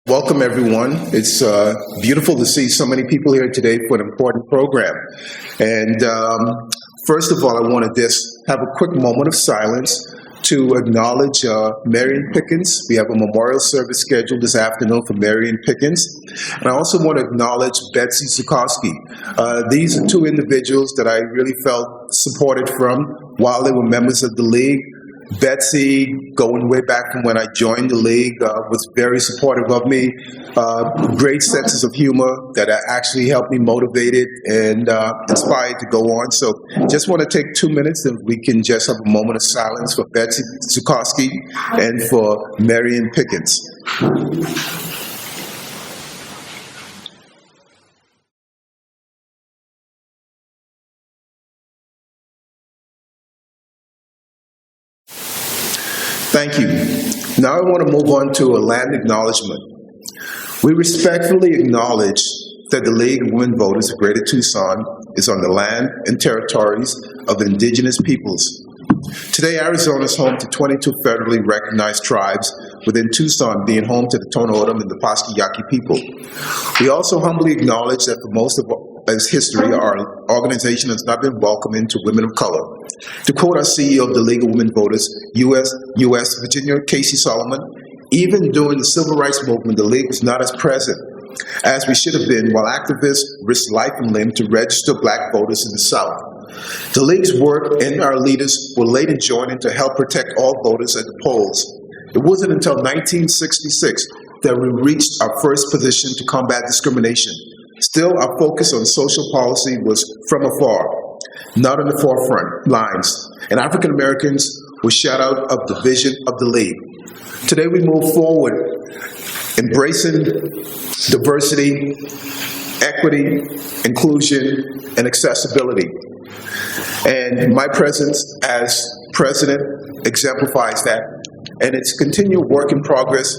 Welcome, everyone. It's beautiful to see so many people here today for an important program. And first of all, I want to just have a quick moment of silence to acknowledge Marion Pickens. We have a memorial service scheduled this afternoon for Marion Pickens. And I also want to acknowledge Betsy Zukoski. These are two individuals that I really felt supported from while they were members of the League. Betsy, going way back from when I joined the League, was very supportive of me. Great senses of humor that actually helped me motivated and inspired to go on. So just want to take 2 minutes and we can just have a moment of silence for Betsy Zukoski and for Marion Pickens. Thank you. Now I want to move on to a land acknowledgement. We respectfully acknowledge that the League of Women Voters of Greater Tucson is on the land and territories of indigenous peoples. Today, Arizona is home to 22 federally recognized tribes, within Tucson being home to the Tohono O'odham and the Pasque Yaqui people. We also humbly acknowledge that for most of its history, our organization has not been welcoming to women of color. To quote our CEO of the League of Women Voters, U.S. Virginia Casey Solomon, even during the Civil Rights Movement, the League was not as present as we should have been while activists risked life and limb to register black voters in the South. The League's work and our leaders were later joining to help protect all voters at the polls. It wasn't until 1966 that we reached our first position to combat discrimination. Still, our focus on social policy was from afar, not in the forefront lines, and African Americans were shut out of the vision of the League. Today we move forward, embracing diversity, equity, inclusion, and accessibility. And my presence as president exemplifies that. And it's a continual work in progress,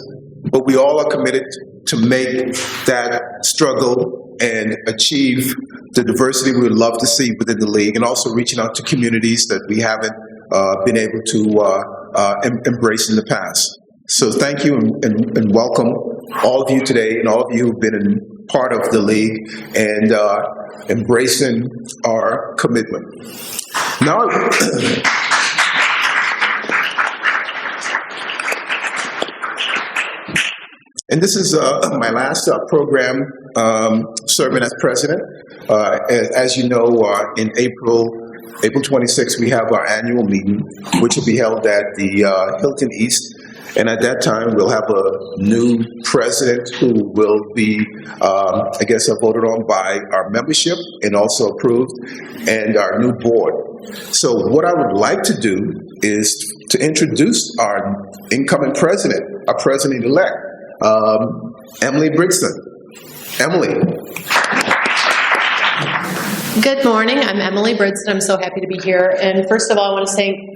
but we all are committed to make that struggle and achieve the diversity we would love to see within the League, and also reaching out to communities that we haven't been able to embrace in the past. So thank you and welcome all of you today, and all of you who've been part of the League and embracing our commitment. Now, and this is my last program serving as president. As you know, in April 26th, we have our annual meeting, which will be held at the Hilton East. And at that time, we'll have a new president who will be, voted on by our membership and also approved, and our new board. So what I would like to do is to introduce our incoming president, our president-elect, Emily Brixton. Emily. Good morning. I'm Emily Brixton. I'm so happy to be here. And first of all, I want to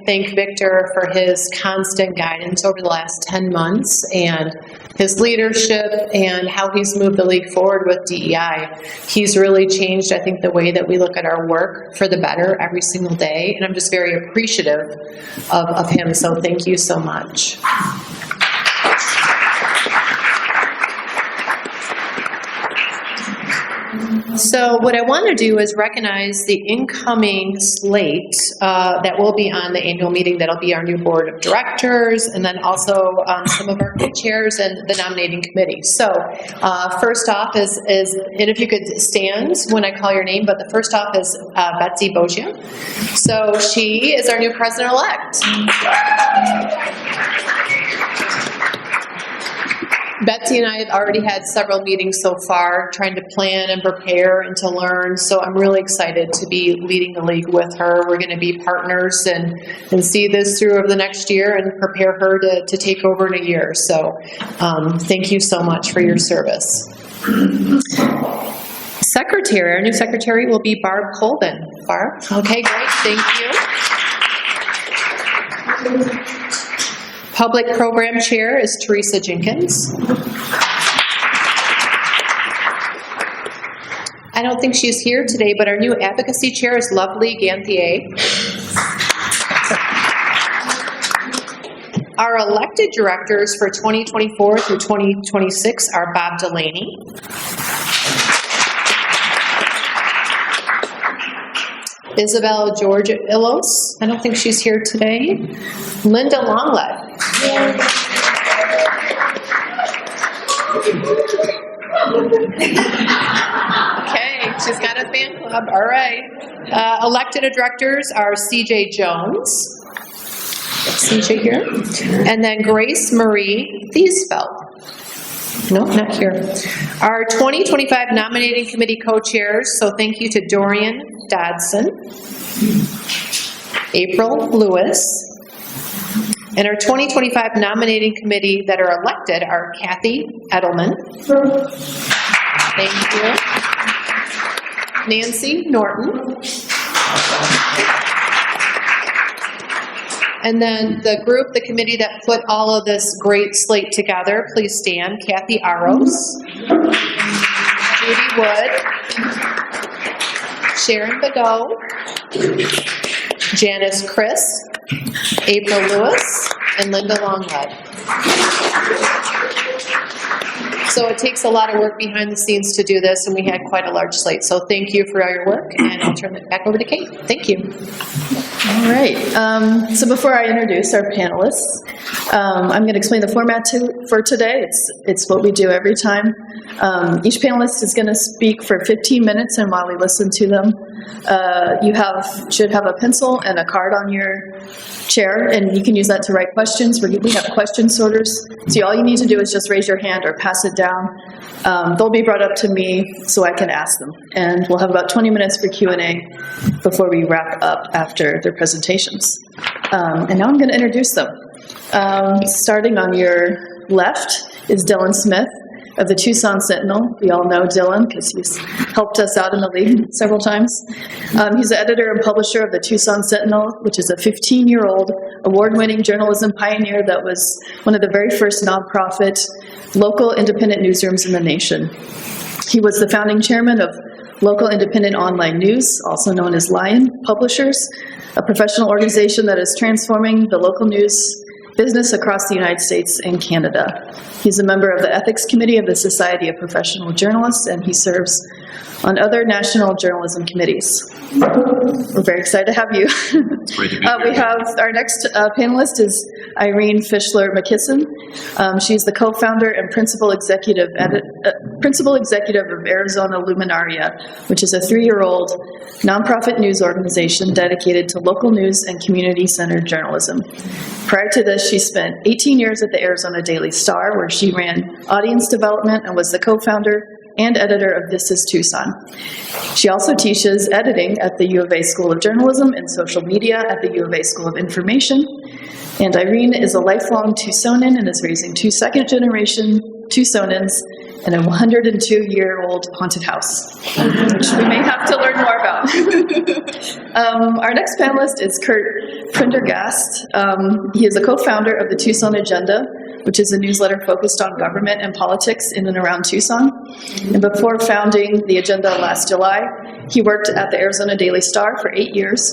thank Victor for his constant guidance over the last 10 months and his leadership and how he's moved the League forward with DEI. He's really changed, I think, the way that we look at our work for the better every single day. And I'm just very appreciative of him. So thank you so much. So what I want to do is recognize the incoming slate that will be on the annual meeting. That'll be our new board of directors, and then also some of our co-chairs and the nominating committee. So first off is, and if you could stand when I call your name, but the first off is Betsy Bogia. So she is our new president-elect. Betsy and I have already had several meetings so far, trying to plan and prepare and to learn. So I'm really excited to be leading the League with her. We're going to be partners and see this through over the next year and prepare her to take over in a year. So thank you so much for your service. Secretary, our new secretary will be Barb Colvin. Barb? Okay, great. Thank you. Public Program Chair is Teresa Jenkins. I don't think she's here today, but our new Advocacy Chair is Lovely Ganthier. Our elected directors for 2024 through 2026 are Bob Delaney, Isabel George Illos, I don't think she's here today, Linda Longlet. Okay, she's got a fan club, all right. Elected directors are CJ Jones, CJ here, and then Grace Marie Thiesfeld. No, not here. Our 2025 nominating committee co-chairs, so thank you to Dorian Dodson, April Lewis, and our 2025 nominating committee that are elected are Kathy Edelman. Thank you. Nancy Norton. And then the group, the committee that put all of this great slate together, please stand. Kathy Aros, Judy Wood, Sharon Badeau, Janice Chris, April Lewis, and Linda Longlet. So it takes a lot of work behind the scenes to do this, and we had quite a large slate. So thank you for all your work, and I'll turn it back over to Kate. Thank you. All right. So before I introduce our panelists, I'm going to explain the format for today. It's what we do every time. Each panelist is going to speak for 15 minutes, and while we listen to them, you should have a pencil and a card on your chair, and you can use that to write questions. We have question sorters, so all you need to do is just raise your hand or pass it down. They'll be brought up to me so I can ask them, and we'll have about 20 minutes for Q&A before we wrap up after their presentations. And now I'm going to introduce them. Starting on your left is Dylan Smith of the Tucson Sentinel. We all know Dylan because he's helped us out in the league several times. He's the editor and publisher of the Tucson Sentinel, which is a 15-year-old award-winning journalism pioneer that was one of the very first nonprofit local independent newsrooms in the nation. He was the founding chairman of Local Independent Online News, also known as Lion Publishers, a professional organization that is transforming the local news business across the United States and Canada. He's a member of the Ethics Committee of the Society of Professional Journalists, and he serves on other national journalism committees. We're very excited to have you. It's great to be here. We have our next panelist is Irene McKisson. She's the co-founder and principal executive of Arizona Luminaria, which is a 3-year-old nonprofit news organization dedicated to local news and community-centered journalism. Prior to this, she spent 18 years at the Arizona Daily Star, where she ran audience development and was the co-founder and editor of This Is Tucson. She also teaches editing at the U of A School of Journalism and social media at the U of A School of Information. And Irene is a lifelong Tucsonan and is raising 2 second-generation Tucsonans in a 102-year-old haunted house, which we may have to learn more about. Our next panelist is Curt Prendergast. He is a co-founder of the Tucson Agenda, which is a newsletter focused on government and politics in and around Tucson. And before founding the Agenda last July, he worked at the Arizona Daily Star for 8 years,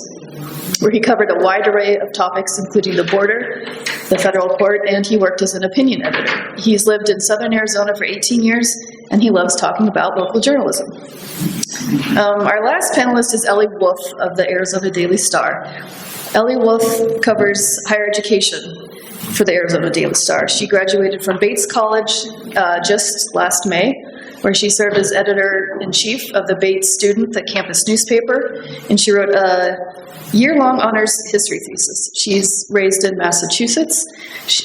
where he covered a wide array of topics, including the border, the federal court, and he worked as an opinion editor. He's lived in southern Arizona for 18 years, and he loves talking about local journalism. Our last panelist is Ellie Wolfe of the Arizona Daily Star. Ellie Wolfe covers higher education for the Arizona Daily Star. She graduated from Bates College just last May, where she served as editor-in-chief of the Bates Student, the campus newspaper, and she wrote a year-long honors history thesis. She's raised in Massachusetts,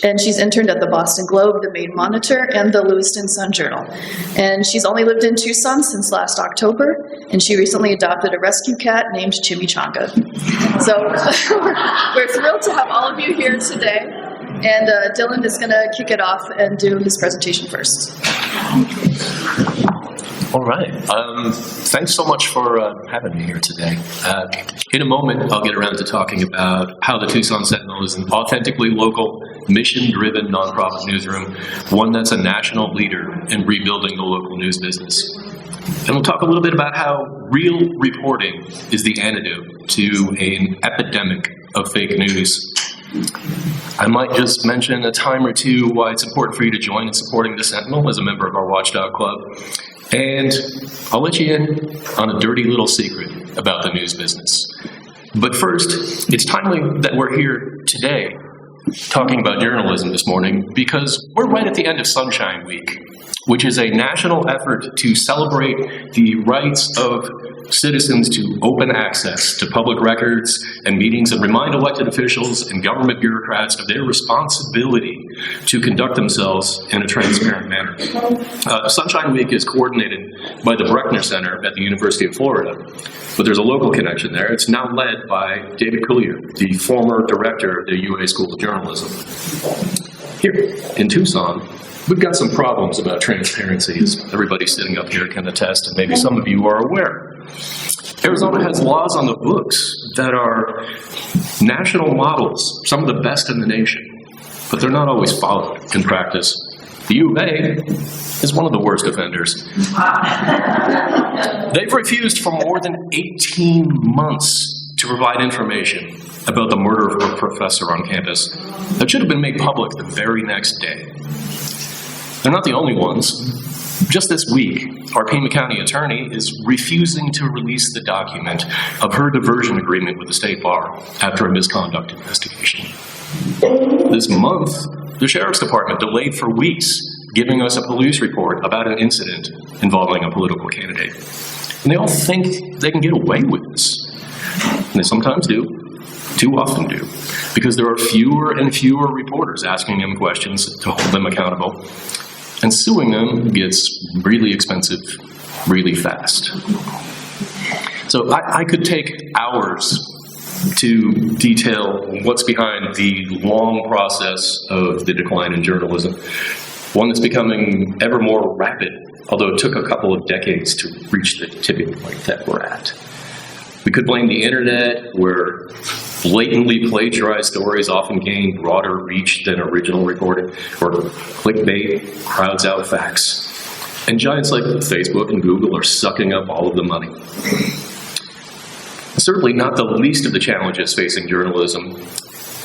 and she's interned at the Boston Globe, the Maine Monitor, and the Lewiston Sun-Journal. And she's only lived in Tucson since last October, and she recently adopted a rescue cat named Chimichanga. So we're thrilled to have all of you here today. And Dylan is going to kick it off and do his presentation first. All right. Thanks so much for having me here today. In a moment, I'll get around to talking about how the Tucson Sentinel is an authentically local, mission-driven nonprofit newsroom, one that's a national leader in rebuilding the local news business. And we'll talk a little bit about how real reporting is the antidote to an epidemic of fake news. I might just mention a time or two why it's important for you to join in supporting the Sentinel as a member of our Watchdog Club. And I'll let you in on a dirty little secret about the news business. But first, it's timely that we're here today talking about journalism this morning because we're right at the end of Sunshine Week, which is a national effort to celebrate the rights of citizens to open access to public records and meetings and remind elected officials and government bureaucrats of their responsibility to conduct themselves in a transparent manner. Sunshine Week is coordinated by the Bruckner Center at the University of Florida, but there's a local connection there. It's now led by David Collier, the former director of the UA School of Journalism. Here in Tucson, we've got some problems about transparency, as everybody sitting up here can attest, and maybe some of you are aware. Arizona has laws on the books that are national models, some of the best in the nation, but they're not always followed in practice. The U of A is one of the worst offenders. They've refused for more than 18 months to provide information about the murder of a professor on campus that should have been made public the very next day. They're not the only ones. Just this week, our Pima County attorney is refusing to release the document of her diversion agreement with the state bar after a misconduct investigation. This month, the sheriff's department delayed for weeks giving us a police report about an incident involving a political candidate. And they all think they can get away with this. And they sometimes do, too often do, because there are fewer and fewer reporters asking them questions to hold them accountable. And suing them gets really expensive really fast. So I could take hours to detail what's behind the long process of the decline in journalism, one that's becoming ever more rapid, although it took a couple of decades to reach the tipping point that we're at. We could blame the internet, where blatantly plagiarized stories often gain broader reach than original reporting, or clickbait crowds out facts. And giants like Facebook and Google are sucking up all of the money. Certainly not the least of the challenges facing journalism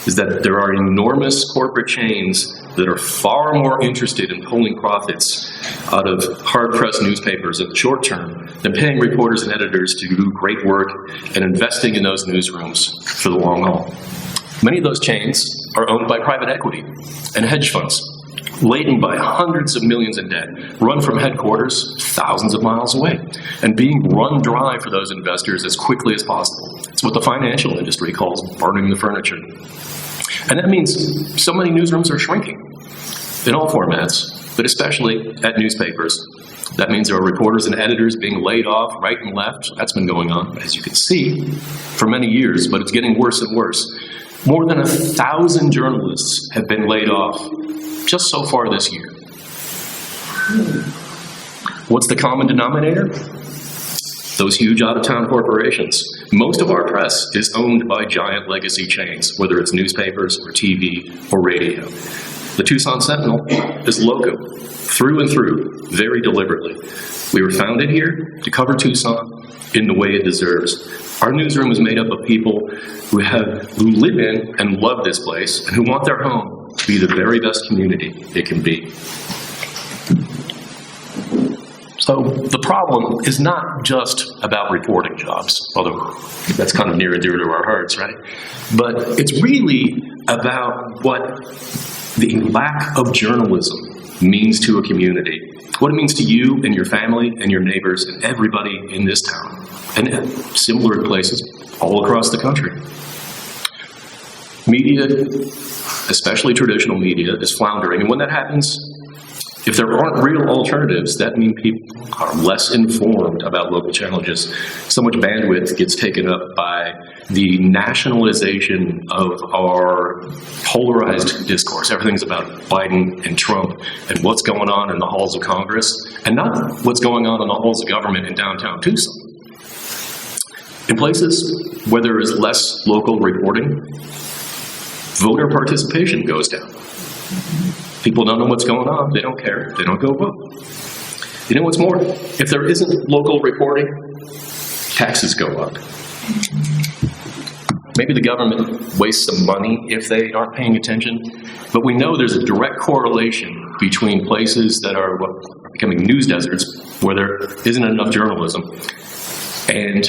is that there are enormous corporate chains that are far more interested in pulling profits out of hard-pressed newspapers in the short term than paying reporters and editors to do great work and investing in those newsrooms for the long haul. Many of those chains are owned by private equity and hedge funds, laden by hundreds of millions in debt, run from headquarters thousands of miles away, and being run dry for those investors as quickly as possible. It's what the financial industry calls burning the furniture. And that means so many newsrooms are shrinking in all formats, but especially at newspapers. That means there are reporters and editors being laid off right and left. That's been going on, as you can see, for many years, but it's getting worse and worse. More than 1,000 journalists have been laid off just so far this year. What's the common denominator? Those huge out-of-town corporations. Most of our press is owned by giant legacy chains, whether it's newspapers or TV or radio. The Tucson Sentinel is local, through and through, very deliberately. We were founded here to cover Tucson in the way it deserves. Our newsroom is made up of people who live in and love this place and who want their home to be the very best community it can be. So the problem is not just about reporting jobs, although that's kind of near and dear to our hearts, right? But it's really about what the lack of journalism means to a community, what it means to you and your family and your neighbors and everybody in this town and similar places all across the country. Media, especially traditional media, is floundering, and when that happens, if there aren't real alternatives, that means people are less informed about local challenges. So much bandwidth gets taken up by the nationalization of our polarized discourse. Everything's about Biden and Trump and what's going on in the halls of Congress, and not what's going on in the halls of government in downtown Tucson. In places where there is less local reporting, voter participation goes down. People don't know what's going on. They don't care. They don't go vote. You know what's more? If there isn't local reporting, taxes go up. Maybe the government wastes some money if they aren't paying attention, but we know there's a direct correlation between places that are becoming news deserts, where there isn't enough journalism, and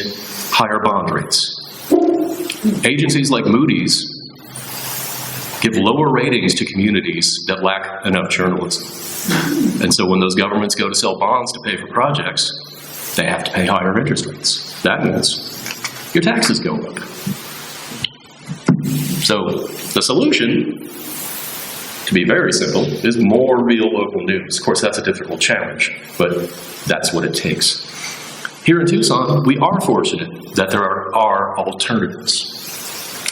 higher bond rates. Agencies like Moody's give lower ratings to communities that lack enough journalism. And so when those governments go to sell bonds to pay for projects, they have to pay higher interest rates. That means your taxes go up. So the solution, to be very simple, is more real local news. Of course, that's a difficult challenge, but that's what it takes. Here in Tucson, we are fortunate that there are alternatives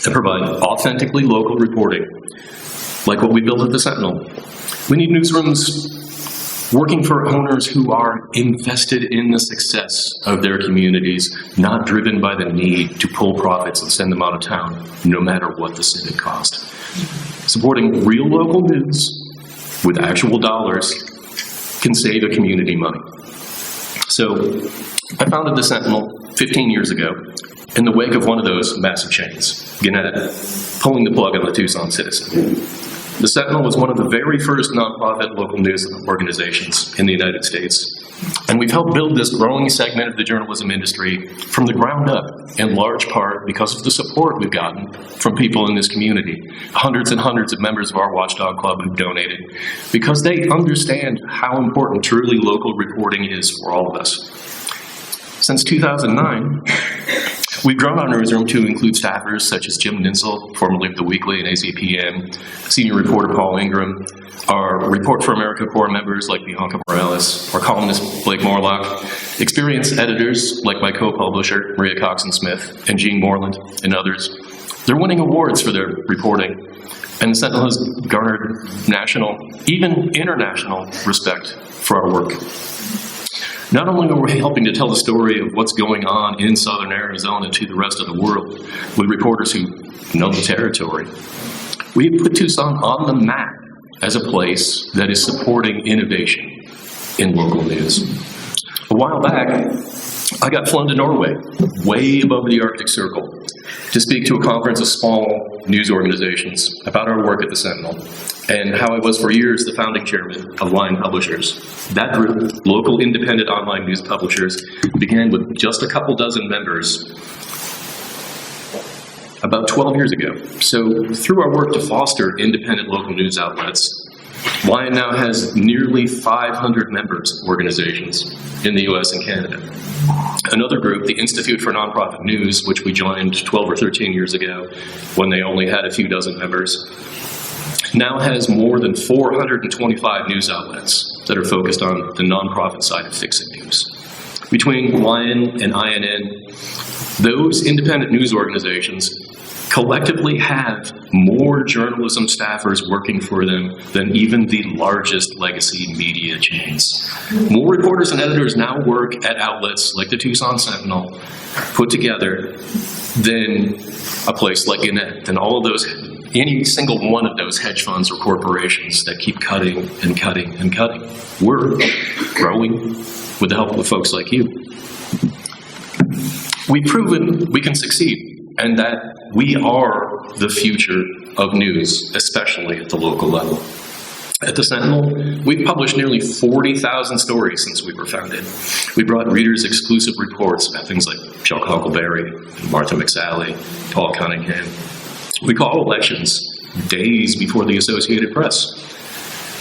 that provide authentically local reporting, like what we built at the Sentinel. We need newsrooms working for owners who are invested in the success of their communities, not driven by the need to pull profits and send them out of town, no matter what the civic cost. Supporting real local news with actual dollars can save a community money. So I founded the Sentinel 15 years ago in the wake of one of those massive chains, Gannett, pulling the plug on the Tucson Citizen. The Sentinel was one of the very first nonprofit local news organizations in the United States, and we've helped build this growing segment of the journalism industry from the ground up, in large part because of the support we've gotten from people in this community. Hundreds and hundreds of members of our Watchdog Club who've donated, because they understand how important truly local reporting is for all of us. Since 2009, we've grown our newsroom to include staffers such as Jim Ninsel, formerly of The Weekly and AZPN, senior reporter Paul Ingram, our Report for America Corps members like Bianca Morales, our columnist Blake Morlock, experienced editors like my co-publisher Maria Coxon-Smith and Jean Moreland, and others. They're winning awards for their reporting, and the Sentinel has garnered national, even international, respect for our work. Not only are we helping to tell the story of what's going on in southern Arizona to the rest of the world with reporters who know the territory, we have put Tucson on the map as a place that is supporting innovation in local news. A while back, I got flown to Norway, way above the Arctic Circle, to speak to a conference of small news organizations about our work at the Sentinel, and how I was for years the founding chairman of Line Publishers. That group, local independent online news publishers, began with just a couple dozen members about 12 years ago. So through our work to foster independent local news outlets, Lion now has nearly 500 members organizations in the US and Canada. Another group, the Institute for Nonprofit News, which we joined 12 or 13 years ago when they only had a few dozen members, now has more than 425 news outlets that are focused on the nonprofit side of fixing news. Between Lion and INN, those independent news organizations collectively have more journalism staffers working for them than even the largest legacy media chains. More reporters and editors now work at outlets like the Tucson Sentinel, put together, than a place like Gannett, than all of those, any single one of those hedge funds or corporations that keep cutting and cutting and cutting. We're growing with the help of folks like you. We've proven we can succeed, and that we are the future of news, especially at the local level. At the Sentinel, we've published nearly 40,000 stories since we were founded. We brought readers exclusive reports about things like Chuck Huckleberry, Martha McSally, Paul Cunningham. We call elections days before the Associated Press.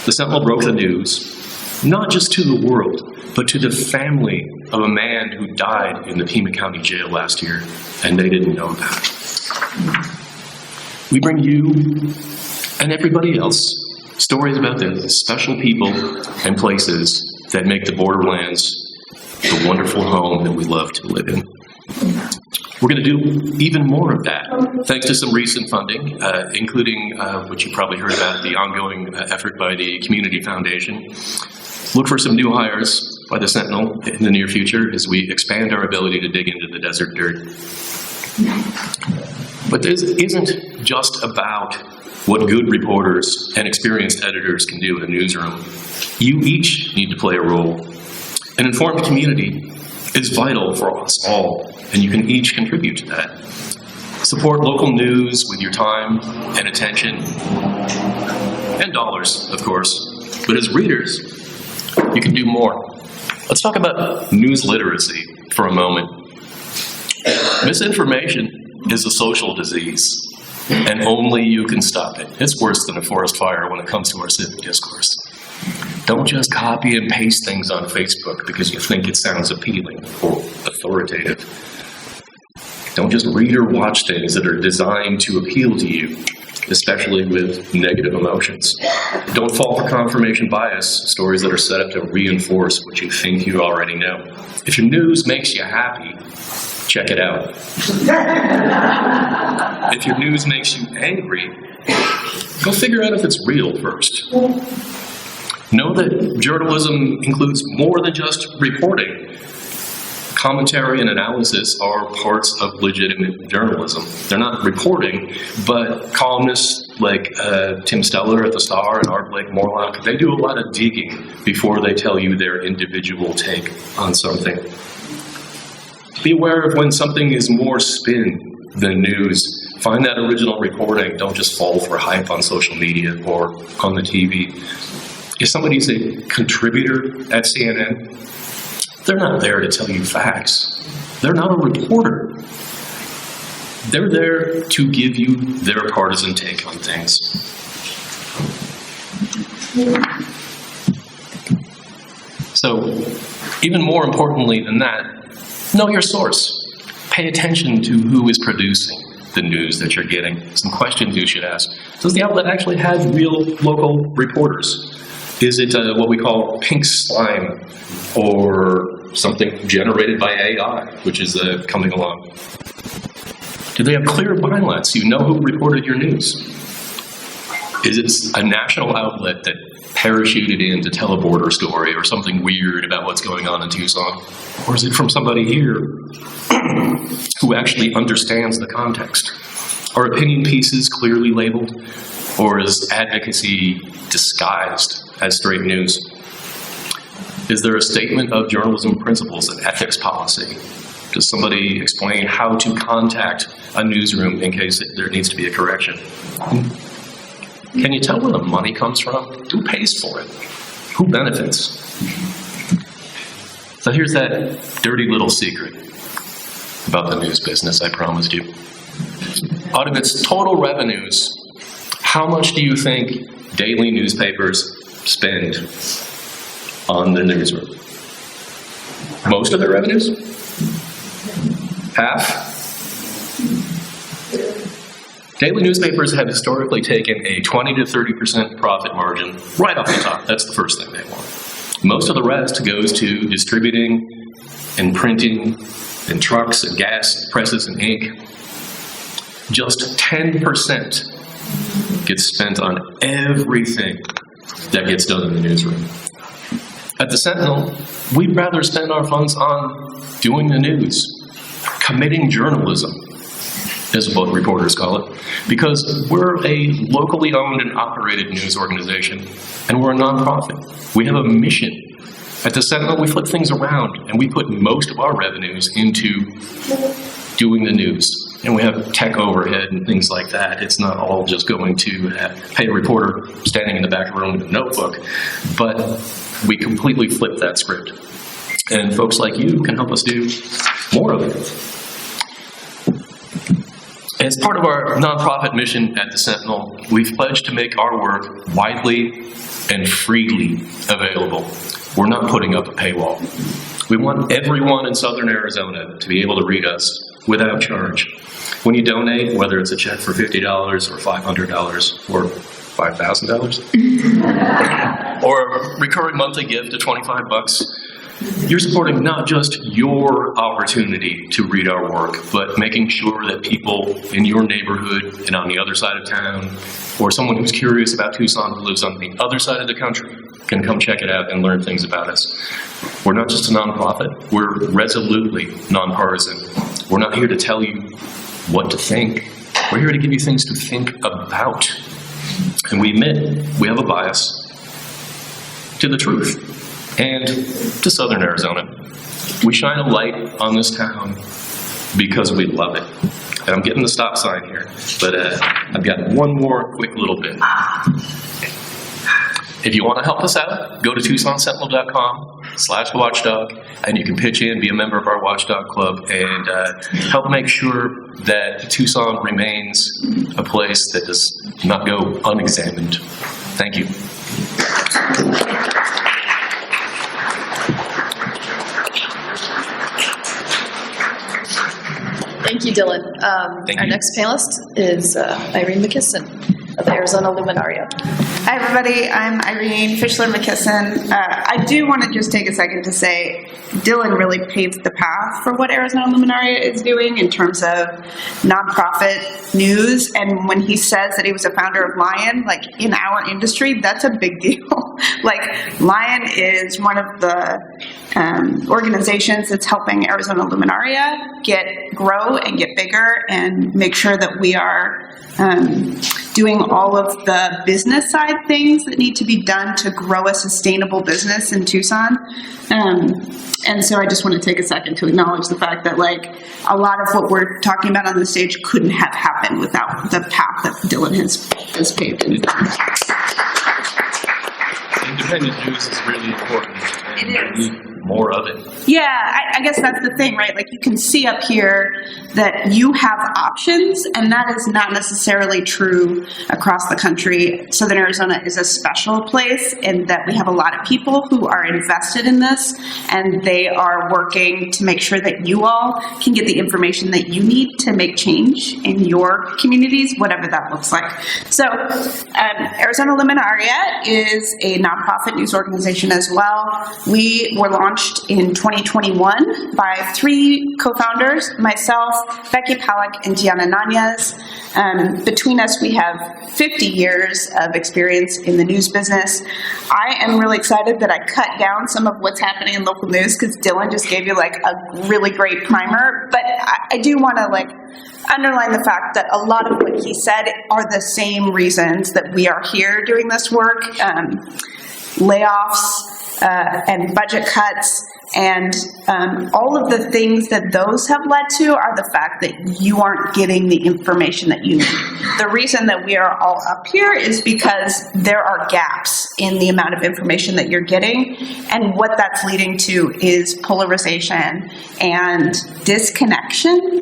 The Sentinel broke the news, not just to the world, but to the family of a man who died in the Pima County Jail last year, and they didn't know about it. We bring you and everybody else stories about the special people and places that make the borderlands the wonderful home that we love to live in. We're going to do even more of that, thanks to some recent funding, including what you probably heard about, the ongoing effort by the Community Foundation. Look for some new hires by the Sentinel in the near future as we expand our ability to dig into the desert dirt. But this isn't just about what good reporters and experienced editors can do in a newsroom. You each need to play a role. An informed community is vital for us all, and you can each contribute to that. Support local news with your time and attention, and dollars, of course. But as readers, you can do more. Let's talk about news literacy for a moment. Misinformation is a social disease, and only you can stop it. It's worse than a forest fire when it comes to our civic discourse. Don't just copy and paste things on Facebook because you think it sounds appealing or authoritative. Don't just read or watch things that are designed to appeal to you, especially with negative emotions. Don't fall for confirmation bias, stories that are set up to reinforce what you think you already know. If your news makes you happy, check it out. If your news makes you angry, go figure out if it's real first. Know that journalism includes more than just reporting. Commentary and analysis are parts of legitimate journalism. They're not reporting, but columnists like Tim Steller at The Star and Art Blake Morlock, they do a lot of digging before they tell you their individual take on something. Be aware of when something is more spin than news. Find that original reporting. Don't just fall for hype on social media or on the TV. If somebody's a contributor at CNN, they're not there to tell you facts. They're not a reporter. They're there to give you their partisan take on things. So, even more importantly than that, know your source. Pay attention to who is producing the news that you're getting. Some questions you should ask. Does the outlet actually have real local reporters? Is it what we call pink slime or something generated by AI, which is coming along? Do they have clear bylines so you know who reported your news? Is it a national outlet that parachuted in to tell a border story or something weird about what's going on in Tucson? Or is it from somebody here who actually understands the context? Are opinion pieces clearly labeled? Or is advocacy disguised as straight news? Is there a statement of journalism principles and ethics policy? Does somebody explain how to contact a newsroom in case there needs to be a correction? Can you tell where the money comes from? Who pays for it? Who benefits? So here's that dirty little secret about the news business I promised you. Out of its total revenues, how much do you think daily newspapers spend on the newsroom? Most of their revenues? Half? Daily newspapers have historically taken a 20 to 30% profit margin right off the top. That's the first thing they want. Most of the rest goes to distributing and printing and trucks and gas, presses and ink. Just 10% gets spent on everything that gets done in the newsroom. At the Sentinel, we'd rather spend our funds on doing the news, committing journalism, is what reporters call it, because we're a locally owned and operated news organization, and we're a nonprofit. We have a mission. At the Sentinel, we flip things around, and we put most of our revenues into doing the news. And we have tech overhead and things like that. It's not all just going to pay a reporter standing in the back of a room with a notebook, but we completely flip that script. And folks like you can help us do more of it. As part of our nonprofit mission at the Sentinel, we've pledged to make our work widely and freely available. We're not putting up a paywall. We want everyone in Southern Arizona to be able to read us without charge. When you donate, whether it's a check for $50 or $500 or $5,000 or a recurring monthly gift of $25, you're supporting not just your opportunity to read our work, but making sure that people in your neighborhood and on the other side of town, or someone who's curious about Tucson who lives on the other side of the country, can come check it out and learn things about us. We're not just a nonprofit, we're resolutely nonpartisan. We're not here to tell you what to think. We're here to give you things to think about. And we admit we have a bias to the truth and to Southern Arizona. We shine a light on this town because we love it. and I'm getting the stop sign here, but I've got one more quick little bit. If you want to help us out, go to TucsonSentinel.com/watchdog, and you can pitch in, be a member of our Watchdog Club, and help make sure that Tucson remains a place that does not go unexamined. Thank you. Thank you, Dylan. Thank Our you. next panelist is Irene McKisson of Arizona Luminaria. Hi, everybody. I'm Irene McKisson. I do want to just take a second to say Dylan really paved the path for what Arizona Luminaria is doing in terms of nonprofit news. And when he says that he was a founder of Lion, like in our industry, that's a big deal. Like Lion is one of the organizations that's helping Arizona Luminaria grow and get bigger and make sure that we are doing all of the business side things that need to be done to grow a sustainable business in Tucson. And so I just want to take a second to acknowledge the fact that like a lot of what we're talking about on the stage couldn't have happened without the path that Dylan has paved. Independent news is really important, and It is. we need more of it. Yeah, I guess that's the thing, right? Like you can see up here that you have options, and that is not necessarily true across the country. Southern Arizona is a special place in that we have a lot of people who are invested in this, and they are working to make sure that you all can get the information that you need to make change in your communities, whatever that looks like. So Arizona Luminaria is a nonprofit news organization as well. We were launched in 2021 by 3 co-founders, myself, Becky Pollack, and Gianna Nanez. Between us, we have 50 years of experience in the news business. I am really excited that I cut down some of what's happening in local news because Dylan just gave you like a really great primer. But I do want to like underline the fact that a lot of what he said are the same reasons that we are here doing this work. Layoffs, and budget cuts, and all of the things that those have led to are the fact that you aren't getting the information that you need. The reason that we are all up here is because there are gaps in the amount of information that you're getting, and what that's leading to is polarization and disconnection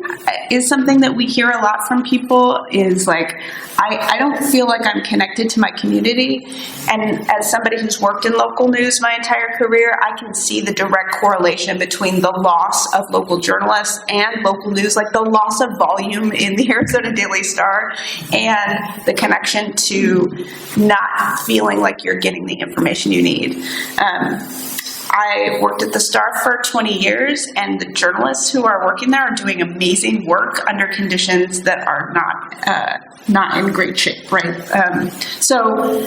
is something that we hear a lot from people is like, I don't feel like I'm connected to my community. And as somebody who's worked in local news my entire career, I can see the direct correlation between the loss of local journalists and local news, like the loss of volume in the Arizona Daily Star and the connection to not feeling like you're getting the information you need. I worked at the Star for 20 years, and the journalists who are working there are doing amazing work under conditions that are not in great shape, right? So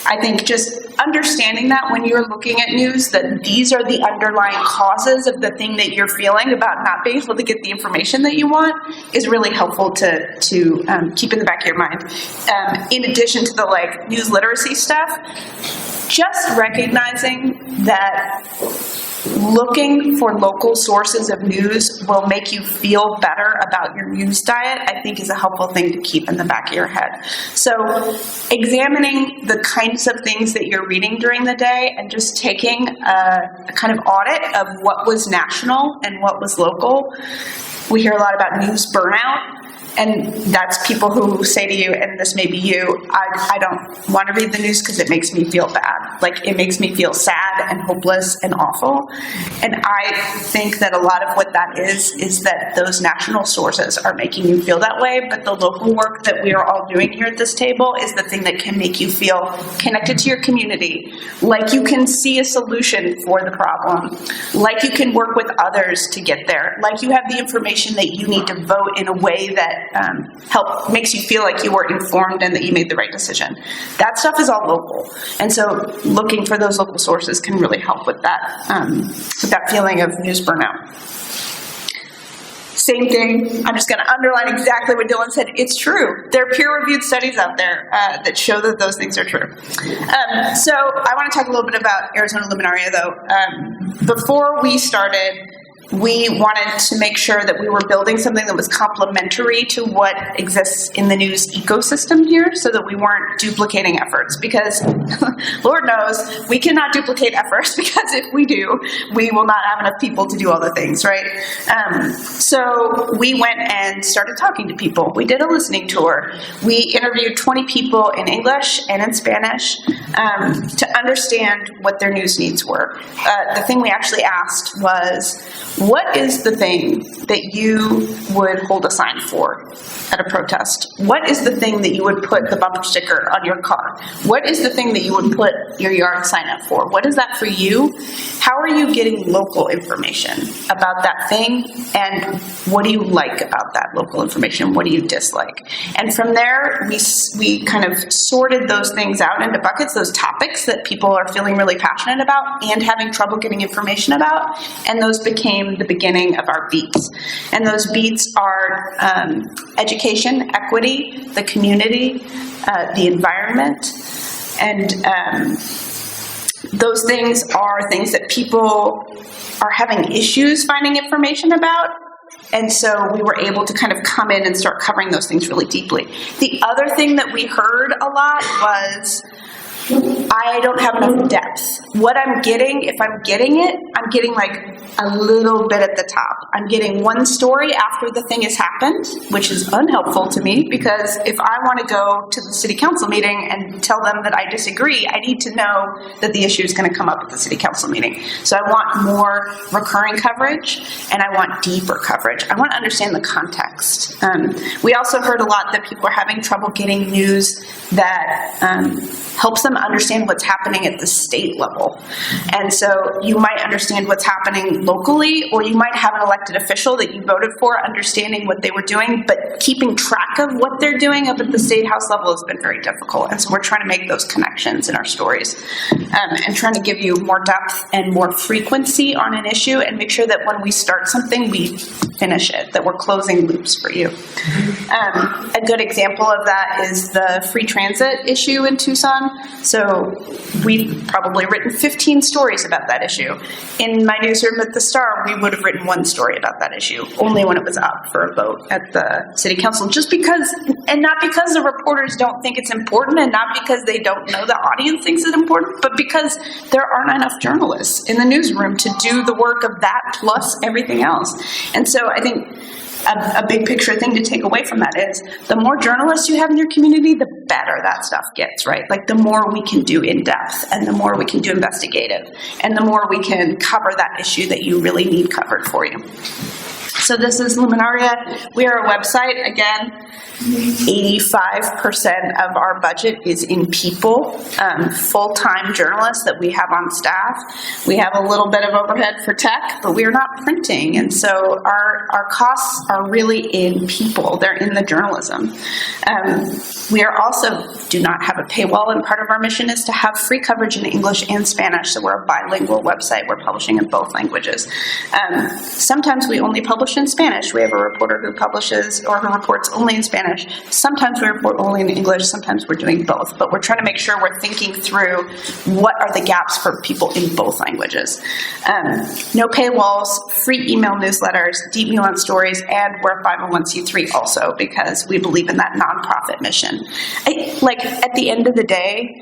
I think just understanding that when you're looking at news, that these are the underlying causes of the thing that you're feeling about not being able to get the information that you want is really helpful to keep in the back of your mind. In addition to the like news literacy stuff, just recognizing that looking for local sources of news will make you feel better about your news diet, I think is a helpful thing to keep in the back of your head. So examining the kinds of things that you're reading during the day and just taking a kind of audit of what was national and what was local. We hear a lot about news burnout. And that's people who say to you, and this may be you, I don't want to read the news because it makes me feel bad. Like, it makes me feel sad and hopeless and awful. And I think that a lot of what that is that those national sources are making you feel that way, but the local work that we are all doing here at this table is the thing that can make you feel connected to your community, like you can see a solution for the problem, like you can work with others to get there, like you have the information that you need to vote in a way that makes you feel like you were informed and that you made the right decision. That stuff is all local, and so looking for those local sources can really help with that feeling of news burnout. Same thing. I'm just going to underline exactly what Dylan said. It's true. There are peer-reviewed studies out there that show that those things are true. So I want to talk a little bit about Arizona Luminaria, though. Before we started, we wanted to make sure that we were building something that was complementary to what exists in the news ecosystem here, so that we weren't duplicating efforts, because Lord knows we cannot duplicate efforts, because if we do, we will not have enough people to do all the things, right? So we went and started talking to people. We did a listening tour. We interviewed 20 people in English and in Spanish to understand what their news needs were. The thing we actually asked was, what is the thing that you would hold a sign for at a protest? What is the thing that you would put the bumper sticker on your car? What is the thing that you would put your yard sign up for? What is that for you? How are you getting local information about that thing? And what do you like about that local information? What do you dislike? And from there, we kind of sorted those things out into buckets, those topics that people are feeling really passionate about and having trouble getting information about. And those became the beginning of our beats. And those beats are education, equity, the community, the environment, and those things are things that people are having issues finding information about. And so we were able to kind of come in and start covering those things really deeply. The other thing that we heard a lot was, I don't have enough depth. What I'm getting, if I'm getting it, I'm getting like a little bit at the top. I'm getting one story after the thing has happened, which is unhelpful to me, because if I want to go to the city council meeting and tell them that I disagree, I need to know that the issue is going to come up at the city council meeting. So I want more recurring coverage, and I want deeper coverage. I want to understand the context. We also heard a lot that people are having trouble getting news that helps them understand what's happening at the state level. And so you might understand what's happening locally, or you might have an elected official that you voted for understanding what they were doing, but keeping track of what they're doing up at the state house level has been very difficult. And so we're trying to make those connections in our stories, and trying to give you more depth and more frequency on an issue, and make sure that when we start something, we finish it, that we're closing loops for you. A good example of that is the free transit issue in Tucson. So we've probably written 15 stories about that issue. In my newsroom at the Star, we would have written one story about that issue, only when it was up for a vote at the city council. Just because, and not because the reporters don't think it's important, and not because they don't know the audience thinks it's important, but because there aren't enough journalists in the newsroom to do the work of that plus everything else. And so I think a big picture thing to take away from that is, the more journalists you have in your community, the better that stuff gets, right? Like, the more we can do in depth, and the more we can do investigative, and the more we can cover that issue that you really need covered for you. So this is Luminaria. We are a website. Again, 85% of our budget is in people, full-time journalists that we have on staff. We have a little bit of overhead for tech, but we are not printing. And so our costs are really in people. They're in the journalism. We are also do not have a paywall, and part of our mission is to have free coverage in English and Spanish. So we're a bilingual website. We're publishing in both languages. Sometimes we only publish in Spanish. We have a reporter who publishes or who reports only in Spanish. Sometimes we report only in English. Sometimes we're doing both. But we're trying to make sure we're thinking through what are the gaps for people in both languages. No paywalls, free email newsletters, deep nuanced stories, and we're a 501c3 also, because we believe in that nonprofit mission. At the end of the day,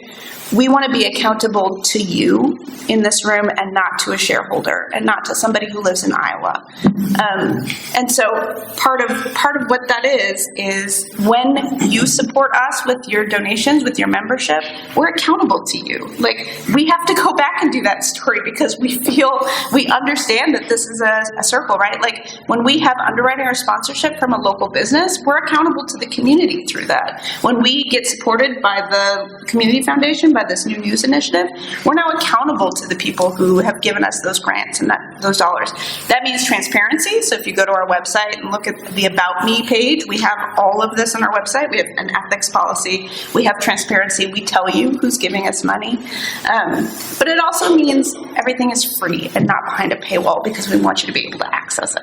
we want to be accountable to you in this room, and not to a shareholder, and not to somebody who lives in Iowa. And so part of what that is when you support us with your donations, with your membership, we're accountable to you. Like, we have to go back and do that story, because we understand that this is a circle, right? Like, when we have underwriting or sponsorship from a local business, we're accountable to the community through that. When we get supported by the Community Foundation, by this new news initiative, we're now accountable to the people who have given us those grants and those dollars. That means transparency. So if you go to our website and look at the About Me page, we have all of this on our website. We have an ethics policy. We have transparency. We tell you who's giving us money. But it also means everything is free and not behind a paywall, because we want you to be able to access it.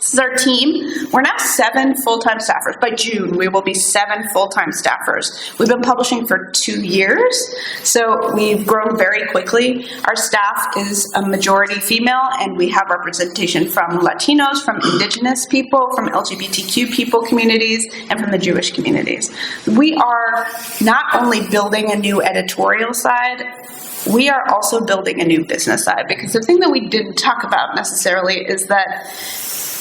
This is our team. We're now 7 full-time staffers. By June, we will be 7 full-time staffers. We've been publishing for 2 years, so we've grown very quickly. Our staff is a majority female, and we have representation from Latinos, from Indigenous people, from LGBTQ people communities, and from the Jewish communities. We are not only building a new editorial side, we are also building a new business side, because the thing that we didn't talk about necessarily is that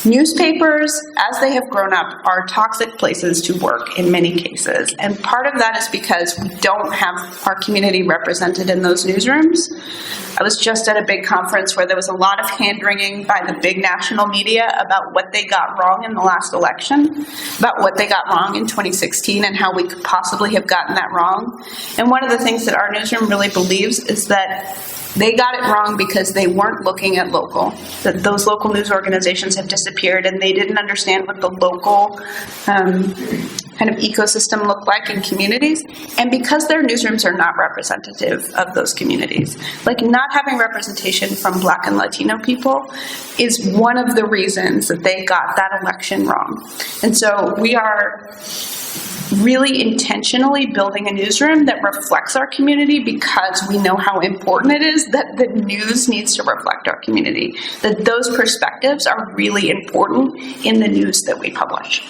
newspapers, as they have grown up, are toxic places to work in many cases. And part of that is because we don't have our community represented in those newsrooms. I was just at a big conference where there was a lot of hand-wringing by the big national media about what they got wrong in the last election, about what they got wrong in 2016 and how we could possibly have gotten that wrong. And one of the things that our newsroom really believes is that they got it wrong because they weren't looking at local, that those local news organizations have disappeared and they didn't understand what the local kind of ecosystem looked like in communities. And because their newsrooms are not representative of those communities, like not having representation from Black and Latino people is one of the reasons that they got that election wrong. And so we are really intentionally building a newsroom that reflects our community, because we know how important it is that the news needs to reflect our community, that those perspectives are really important in the news that we publish.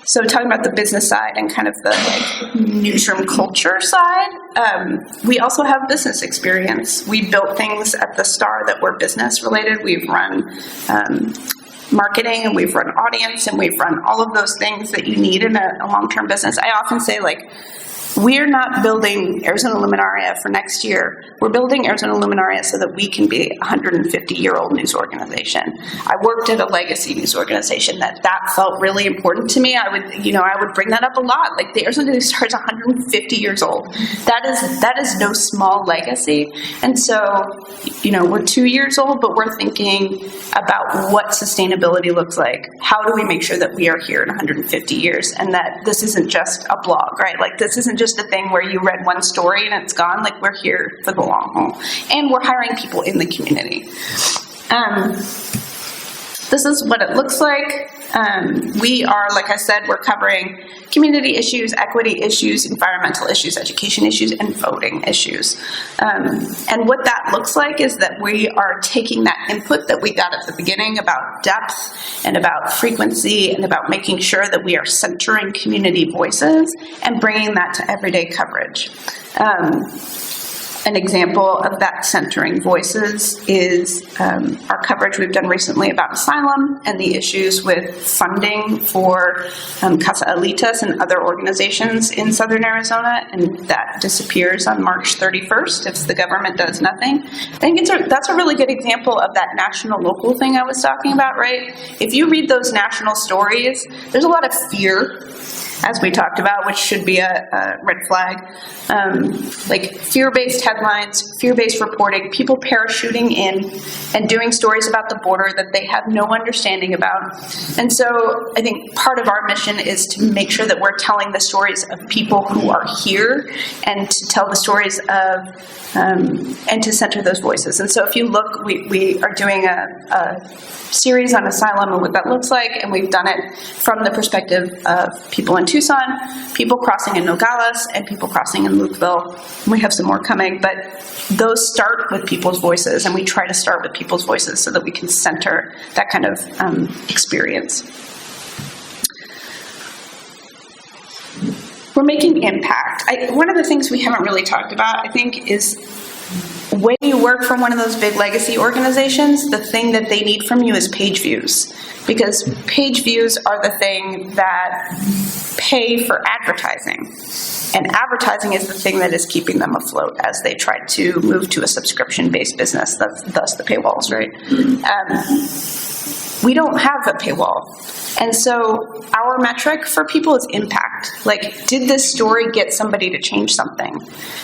So talking about the business side and kind of the newsroom culture side, we also have business experience. We built things at the Star that were business related. We've run marketing, and we've run audience, and we've run all of those things that you need in a long-term business. I often say, like, we're not building Arizona Luminaria for next year. We're building Arizona Luminaria so that we can be a 150-year-old news organization. I worked at a legacy news organization that felt really important to me. I would bring that up a lot. Like, the Arizona News Star is 150 years old. That is no small legacy. And so, we're 2 years old, but we're thinking about what sustainability looks like. How do we make sure that we are here in 150 years, and that this isn't just a blog, right? Like, this isn't just a thing where you read one story and it's gone. Like, we're here for the long haul, and we're hiring people in the community. This is what it looks like. We are, like I said, we're covering community issues, equity issues, environmental issues, education issues, and voting issues. And what that looks like is that we are taking that input that we got at the beginning about depth and about frequency and about making sure that we are centering community voices and bringing that to everyday coverage. An example of that centering voices is our coverage we've done recently about asylum and the issues with funding for Casa Alitas and other organizations in Southern Arizona, and that disappears on March 31st if the government does nothing. I think that's a really good example of that national-local thing I was talking about, right? If you read those national stories, there's a lot of fear, as we talked about, which should be a red flag. Like fear-based headlines, fear-based reporting, people parachuting in and doing stories about the border that they have no understanding about. And so I think part of our mission is to make sure that we're telling the stories of people who are here, and to tell the stories of, and to center those voices. And so if you look, we are doing a series on asylum and what that looks like, and we've done it from the perspective of people in Tucson, people crossing in Nogales, and people crossing in Lukeville. We have some more coming, but those start with people's voices, and we try to start with people's voices so that we can center that kind of experience. We're making impact. One of the things we haven't really talked about, I think, is when you work for one of those big legacy organizations, the thing that they need from you is page views, because page views are the thing that pay for advertising. And advertising is the thing that is keeping them afloat as they try to move to a subscription-based business, thus the paywalls, right? We don't have a paywall. And so our metric for people is impact. Like, did this story get somebody to change something?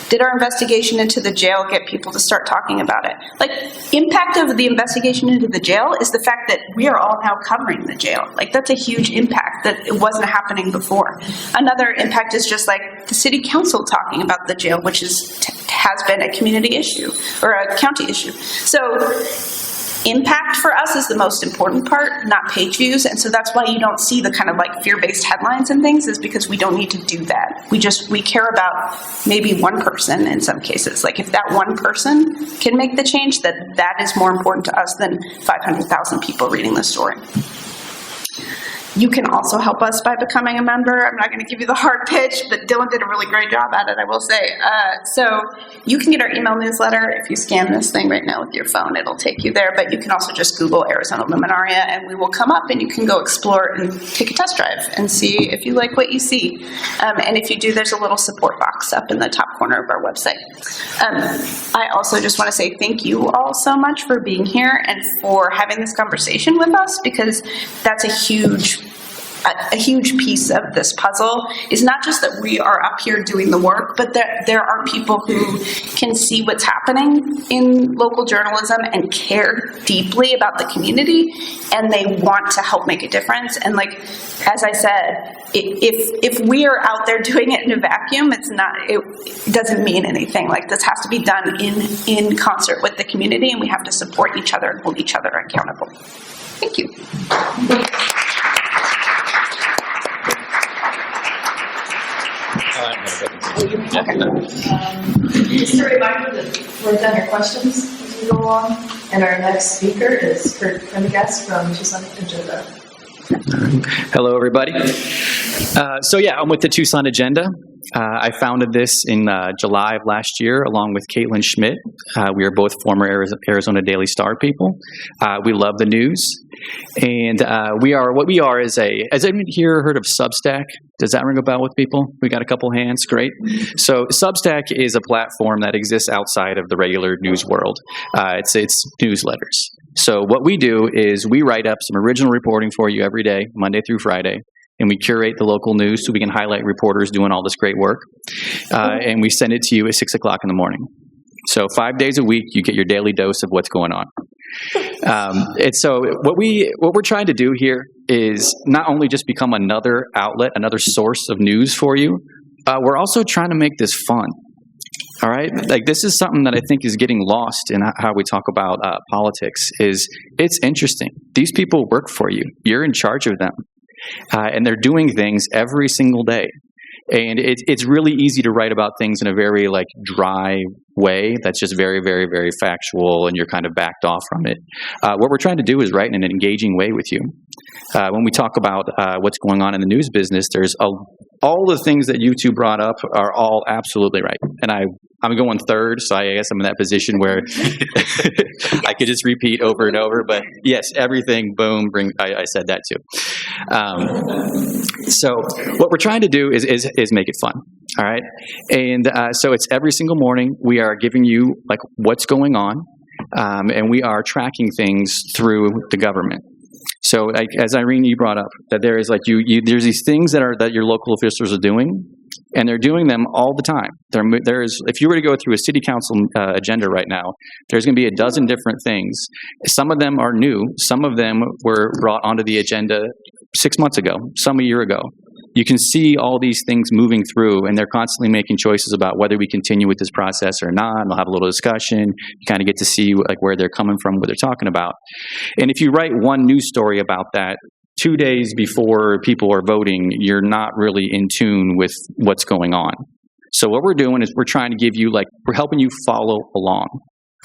Did our investigation into the jail get people to start talking about it? Like, impact of the investigation into the jail is the fact that we are all now covering the jail. Like, that's a huge impact that it wasn't happening before. Another impact is just like the city council talking about the jail, which has been a community issue or a county issue. So impact for us is the most important part, not page views. And so that's why you don't see the kind of like fear-based headlines and things, is because we don't need to do that. We care about maybe one person in some cases. Like if that one person can make the change, that is more important to us than 500,000 people reading the story. You can also help us by becoming a member. I'm not going to give you the hard pitch, but Dylan did a really great job at it, I will say. So you can get our email newsletter. If you scan this thing right now with your phone, it'll take you there. But you can also just Google Arizona Luminaria, and we will come up, and you can go explore and take a test drive and see if you like what you see. And if you do, there's a little support box up in the top corner of our website. I also just want to say thank you all so much for being here and for having this conversation with us, because that's a huge piece of this puzzle. Is not just that we are up here doing the work, but that there are people who can see what's happening in local journalism and care deeply about the community, and they want to help make a difference. And like, as I said, if we are out there doing it in a vacuum, it doesn't mean anything. Like, this has to be done in concert with the community, and we have to support each other and hold each other accountable. Thank you. Just a reminder that we're done your questions as we go along, and our next speaker is Curt Prendergast from Tucson Agenda. Hello, everybody. I'm with the Tucson Agenda. I founded this in July of last year along with Caitlin Schmidt. We are both former Arizona Daily Star people. We love the news. And what we are is has anyone here heard of Substack? Does that ring a bell with people? We got a couple hands, great. So Substack is a platform that exists outside of the regular news world. It's newsletters. So what we do is we write up some original reporting for you every day, Monday through Friday, and we curate the local news so we can highlight reporters doing all this great work. And we send it to you at 6 o'clock in the morning. So 5 days a week, you get your daily dose of what's going on. And so what we're trying to do here is not only just become another outlet, another source of news for you, we're also trying to make this fun. All right? Like, this is something that I think is getting lost in how we talk about politics. It's interesting. These people work for you. You're in charge of them. And they're doing things every single day. And it's really easy to write about things in a very dry way that's just very, very, very factual, and you're kind of backed off from it. What we're trying to do is write in an engaging way with you. When we talk about what's going on in the news business, there's all the things that you two brought up are all absolutely right. And I'm going third, so I guess I'm in that position where I could just repeat over and over. But yes, everything, boom, I said that too. So what we're trying to do is make it fun. All right. And so it's every single morning we are giving you what's going on, and we are tracking things through the government. So as Irene, you brought up, that there is there's these things that your local officials are doing, and they're doing them all the time. If you were to go through a city council agenda right now, there's going to be a dozen different things. Some of them are new. Some of them were brought onto the agenda 6 months ago, some a year ago. You can see all these things moving through, and they're constantly making choices about whether we continue with this process or not. We'll have a little discussion. You kind of get to see where they're coming from, what they're talking about. And if you write one news story about that 2 days before people are voting, you're not really in tune with what's going on. So what we're doing is we're trying to give you, we're helping you follow along.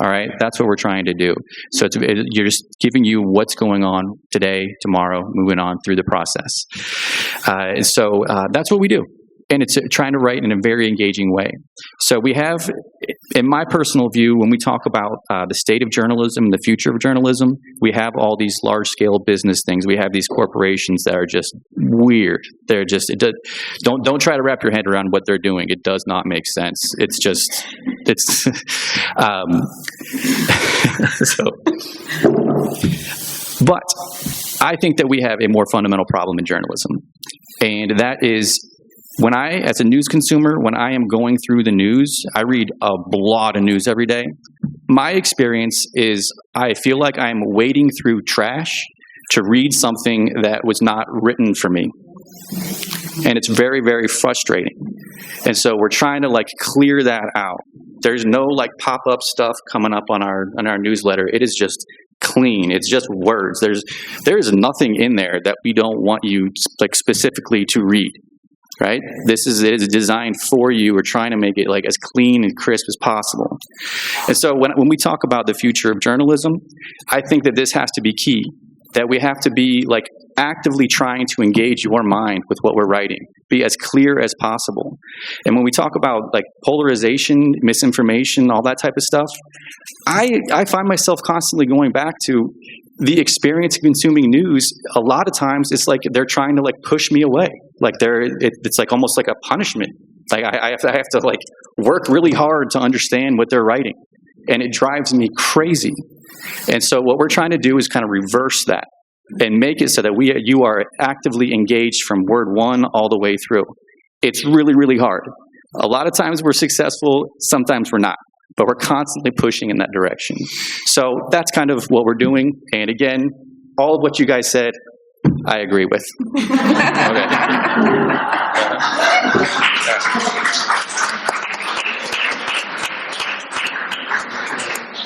All right, that's what we're trying to do. So you're just giving you what's going on today, tomorrow, moving on through the process. So that's what we do. And it's trying to write in a very engaging way. So we have, in my personal view, when we talk about the state of journalism, the future of journalism, we have all these large-scale business things. We have these corporations that are just weird. They're just, don't try to wrap your head around what they're doing. It does not make sense. It's but I think that we have a more fundamental problem in journalism. And that is, as a news consumer, when I am going through the news, I read a lot of news every day. My experience is I feel like I'm wading through trash to read something that was not written for me. And it's very, very frustrating. And so we're trying to clear that out. There's no pop-up stuff coming up on our newsletter. It is just clean. It's just words. There's nothing in there that we don't want you like specifically to read. Right? It is designed for you. We're trying to make it like as clean and crisp as possible. And so when we talk about the future of journalism, I think that this has to be key, that we have to be like actively trying to engage your mind with what we're writing, be as clear as possible. And when we talk about like polarization, misinformation, all that type of stuff, I find myself constantly going back to the experience of consuming news. A lot of times it's like they're trying to like push me away. Like it's like almost like a punishment. Like I have to like work really hard to understand what they're writing, and it drives me crazy. And so what we're trying to do is kind of reverse that and make it so that you are actively engaged from word one all the way through. It's really, really hard. A lot of times we're successful, sometimes we're not, but we're constantly pushing in that direction. So that's kind of what we're doing. And again, all of what you guys said, I agree with. Okay.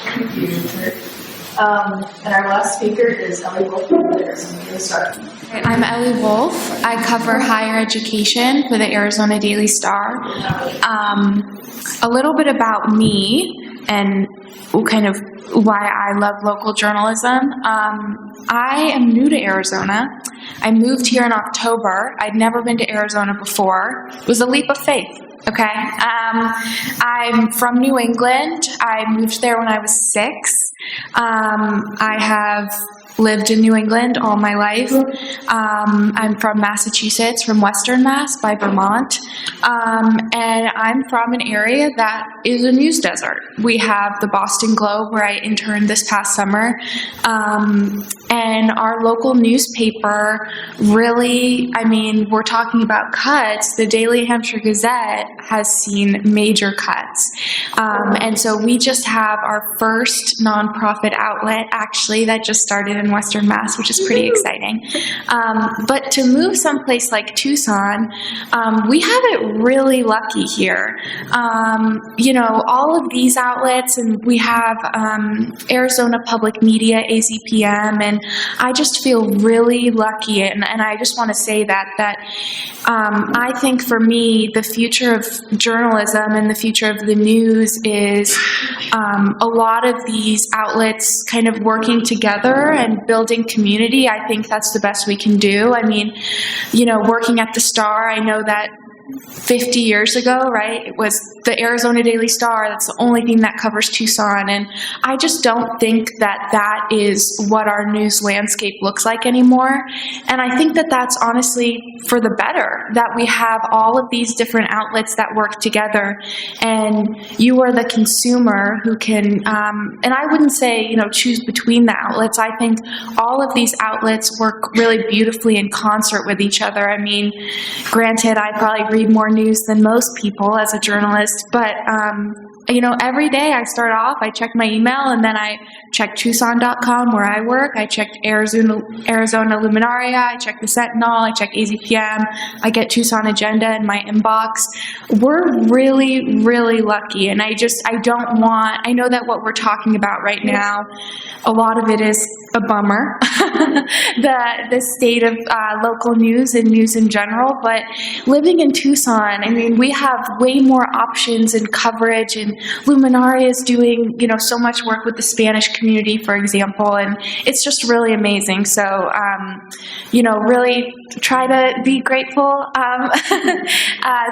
Thank you, Curt. And our last speaker is Ellie Wolfe. I'm Ellie Wolfe. I cover higher education for the Arizona Daily Star. A little bit about me and kind of why I love local journalism. I am new to Arizona. I moved here in October. I'd never been to Arizona before. It was a leap of faith. Okay. I'm from New England. I moved there when I was 6. I have lived in New England all my life. I'm from Massachusetts, from Western Mass by Vermont. And I'm from an area that is a news desert. We have the Boston Globe, where I interned this past summer. And our local newspaper really, I mean, we're talking about cuts. The Daily Hampshire Gazette has seen major cuts. And so we just have our first nonprofit outlet, actually, that just started in Western Mass, which is pretty exciting. But to move someplace like Tucson, we have it really lucky here. You know, all of these outlets, and we have Arizona Public Media, AZPM, and I just feel really lucky, and I just want to say that I think for me, the future of journalism and the future of the news is a lot of these outlets kind of working together and building community. I think that's the best we can do. I mean, you know, working at the Star, I know that 50 years ago, right, it was the Arizona Daily Star. That's the only thing that covers Tucson. And I just don't think that that is what our news landscape looks like anymore. And I think that that's honestly for the better, that we have all of these different outlets that work together. And you are the consumer who can, and I wouldn't say, you know, choose between the outlets. I think all of these outlets work really beautifully in concert with each other. I mean, granted, I probably read more news than most people as a journalist, but you know, every day I start off, I check my email, and then I check Tucson.com where I work. I check Arizona Luminaria. I check the Sentinel. I check AZPM. I get Tucson Agenda in my inbox. We're really, really lucky, and I know that what we're talking about right now, a lot of it is a bummer, the state of local news and news in general, but living in Tucson, I mean, we have way more options and coverage, and Luminaria is doing, you know, so much work with the Spanish community, for example, and it's just really amazing. So, you know, really try to be grateful.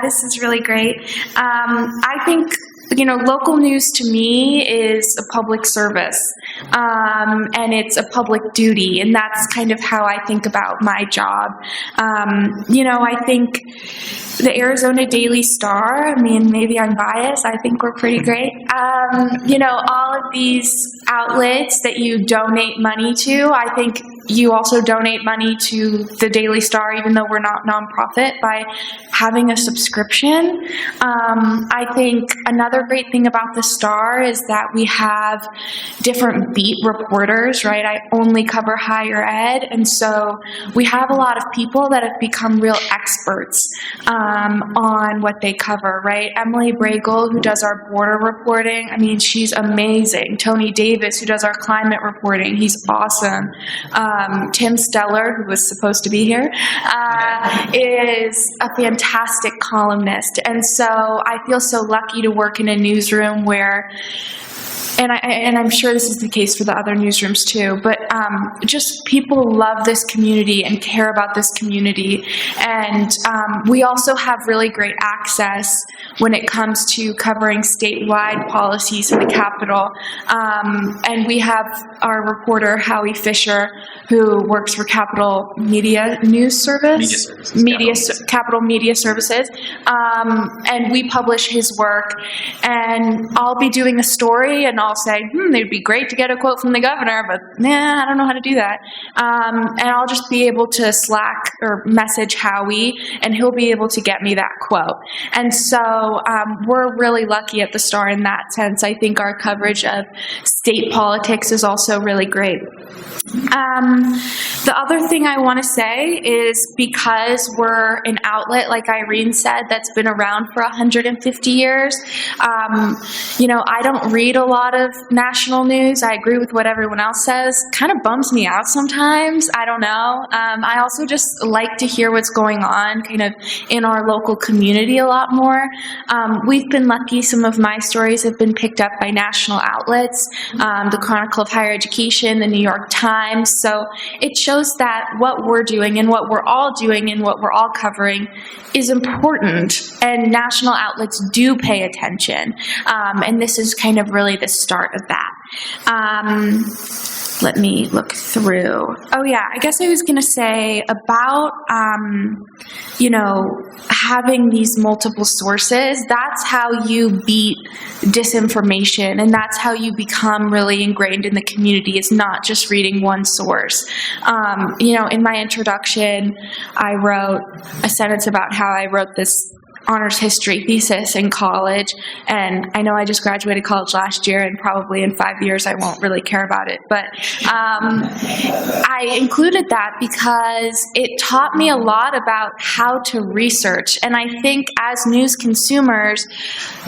This is really great. I think, you know, local news to me is a public service, and it's a public duty, and that's kind of how I think about my job. You know, I think the Arizona Daily Star, I mean, maybe I'm biased, I think we're pretty great. You know, all of these outlets that you donate money to, I think you also donate money to the Daily Star, even though we're not nonprofit, by having a subscription. I think another great thing about the Star is that we have different beat reporters, right? I only cover higher ed, and so we have a lot of people that have become real experts on what they cover, right? Emily Bragel, who does our border reporting, I mean, she's amazing. Tony Davis, who does our climate reporting, he's awesome. Tim Steller, who was supposed to be here, is a fantastic columnist. And so I feel so lucky to work in a newsroom where, and I'm sure this is the case for the other newsrooms too, but just people love this community and care about this community. And we also have really great access when it comes to covering statewide policies in the Capitol. And we have our reporter, Howie Fisher, who works for Capitol Media News Service. Capitol Media Services. And we publish his work. And I'll be doing a story and I'll say, it'd be great to get a quote from the governor, but I don't know how to do that. And I'll just be able to Slack or message Howie, and he'll be able to get me that quote. And so we're really lucky at the Star in that sense. I think our coverage of state politics is also really great. The other thing I want to say is because we're an outlet, like Irene said, that's been around for 150 years, I don't read a lot of national news. I agree with what everyone else says. Kind of bums me out sometimes. I don't know. I also just like to hear what's going on kind of in our local community a lot more. We've been lucky. Some of my stories have been picked up by national outlets, the Chronicle of Higher Education, the New York Times. So it shows that what we're doing and what we're all doing and what we're all covering is important, and national outlets do pay attention. And this is kind of really the start of that. Let me look through. Oh yeah, I guess I was going to say about, having these multiple sources. That's how you beat disinformation, and that's how you become really ingrained in the community, is not just reading one source. In my introduction, I wrote a sentence about how I wrote this honors history thesis in college, and I know I just graduated college last year, and probably in 5 years I won't really care about it, but I included that because it taught me a lot about how to research. And I think as news consumers,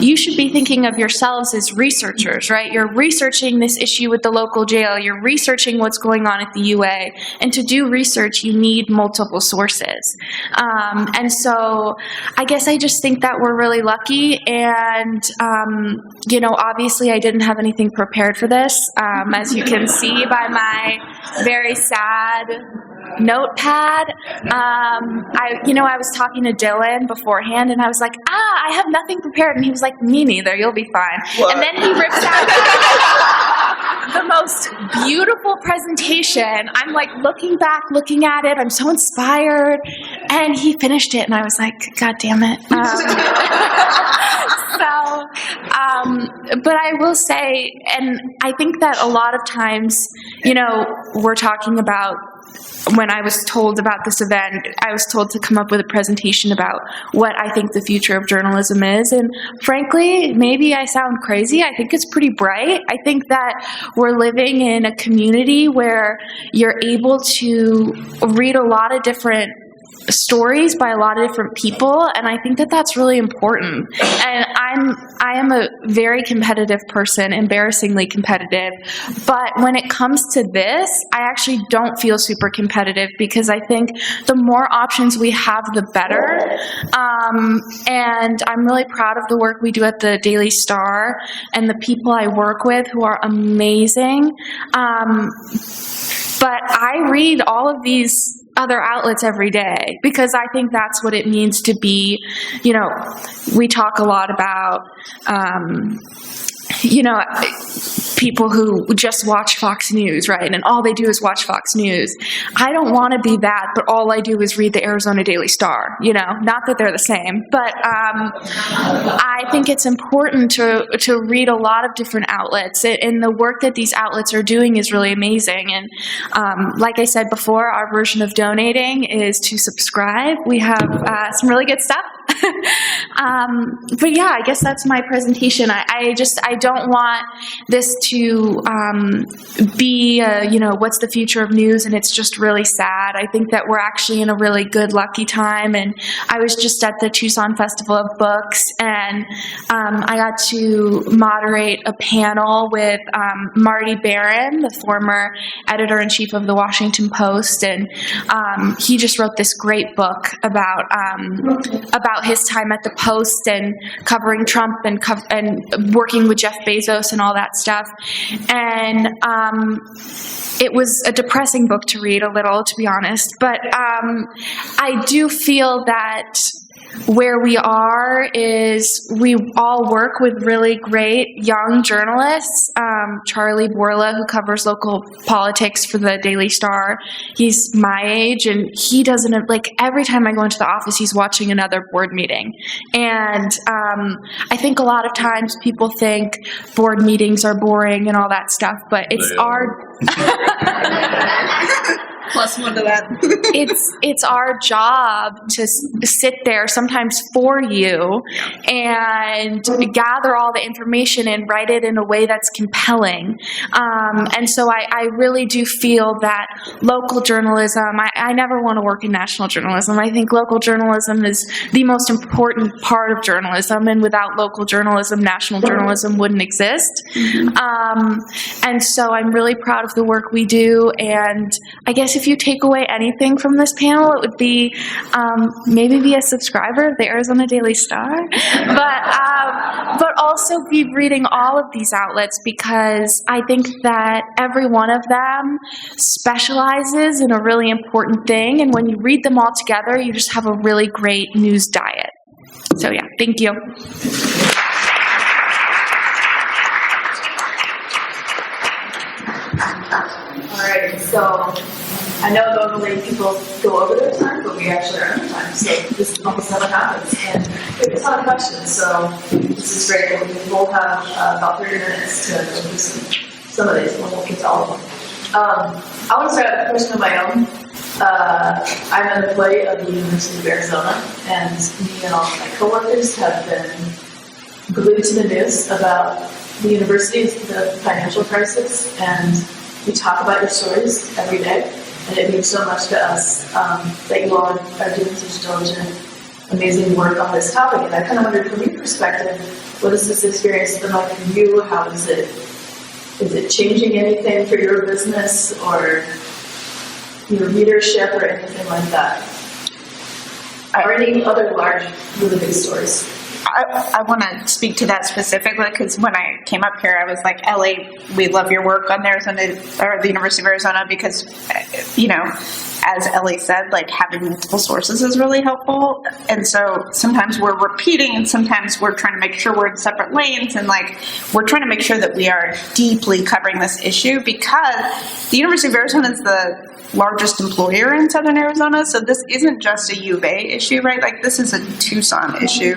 you should be thinking of yourselves as researchers, right? You're researching this issue with the local jail, you're researching what's going on at the UA, and to do research you need multiple sources. And so I guess I just think that we're really lucky, and obviously I didn't have anything prepared for this, as you can see by my very sad notepad. I was talking to Dylan beforehand, and I was like, I have nothing prepared, and he was like, me neither, you'll be fine. What? And then he rips out the most beautiful presentation. I'm like looking back, looking at it, I'm so inspired, and he finished it, and I was like, God damn it. But I will say, and I think that a lot of times, we're talking about, when I was told about this event, I was told to come up with a presentation about what I think the future of journalism is. And frankly, maybe I sound crazy. I think it's pretty bright. I think that we're living in a community where you're able to read a lot of different stories by a lot of different people, and I think that that's really important. And I am a very competitive person, embarrassingly competitive, but when it comes to this, I actually don't feel super competitive, because I think the more options we have, the better. And I'm really proud of the work we do at the Daily Star and the people I work with, who are amazing. But I read all of these other outlets every day, because I think that's what it means to be, we talk a lot about, people who just watch Fox News, right? And all they do is watch Fox News. I don't want to be that, but all I do is read the Arizona Daily Star, you know, not that they're the same, but I think it's important to read a lot of different outlets, and the work that these outlets are doing is really amazing. And like I said before, our version of donating is to subscribe. We have some really good stuff. But yeah, I guess that's my presentation. I don't want this to be, you know, what's the future of news, and it's just really sad. I think that we're actually in a really good, lucky time, and I was just at the Tucson Festival of Books, and I got to moderate a panel with Marty Barron, the former editor-in-chief of the Washington Post, and he just wrote this great book about his time at the Post and covering Trump and working with Jeff Bezos and all that stuff. And it was a depressing book to read a little, to be honest. But I do feel that where we are is we all work with really great young journalists. Charlie Borla, who covers local politics for the Daily Star, he's my age, and he doesn't have, like, every time I go into the office, he's watching another board meeting. And I think a lot of times people think board meetings are boring and all that stuff, but it's Plus one to that. it's our job to sit there, sometimes for you, and gather all the information and write it in a way that's compelling. And so I really do feel that local journalism, I never want to work in national journalism. I think local journalism is the most important part of journalism, and without local journalism, national journalism wouldn't exist. And so I'm really proud of the work we do, and I guess if you take away anything from this panel, it would be maybe be a subscriber of the Arizona Daily Star, but also be reading all of these outlets, because I think that every one of them specializes in a really important thing, and when you read them all together, you just have a really great news diet. So yeah, thank you. All right, so I know normally people go over their time, but we actually are on time, so this is almost never happens. And we have a ton of questions, so this is great. We will have about 30 minutes to go through some of these, and we'll get to all of them. I want to start with a question of my own. I'm an employee of the University of Arizona, and me and all of my coworkers have been glued to the news about the university's the financial crisis, and we talk about your stories every day, and it means so much to us that you all are doing such diligent, amazing work on this topic. And I kind of wondered, from your perspective, what has this experience been like for you? How is it changing anything for your business or your readership or anything like that? Or any other large, really big stories? I want to speak to that specifically, because when I came up here, I was like, Ellie, we love your work on the University of Arizona, because, you know, as Ellie said, like, having multiple sources is really helpful. And so sometimes we're repeating, and sometimes we're trying to make sure we're in separate lanes, and like, we're trying to make sure that we are deeply covering this issue, because the University of Arizona is the largest employer in Southern Arizona, so this isn't just a U of A issue, right? Like, this is a Tucson issue,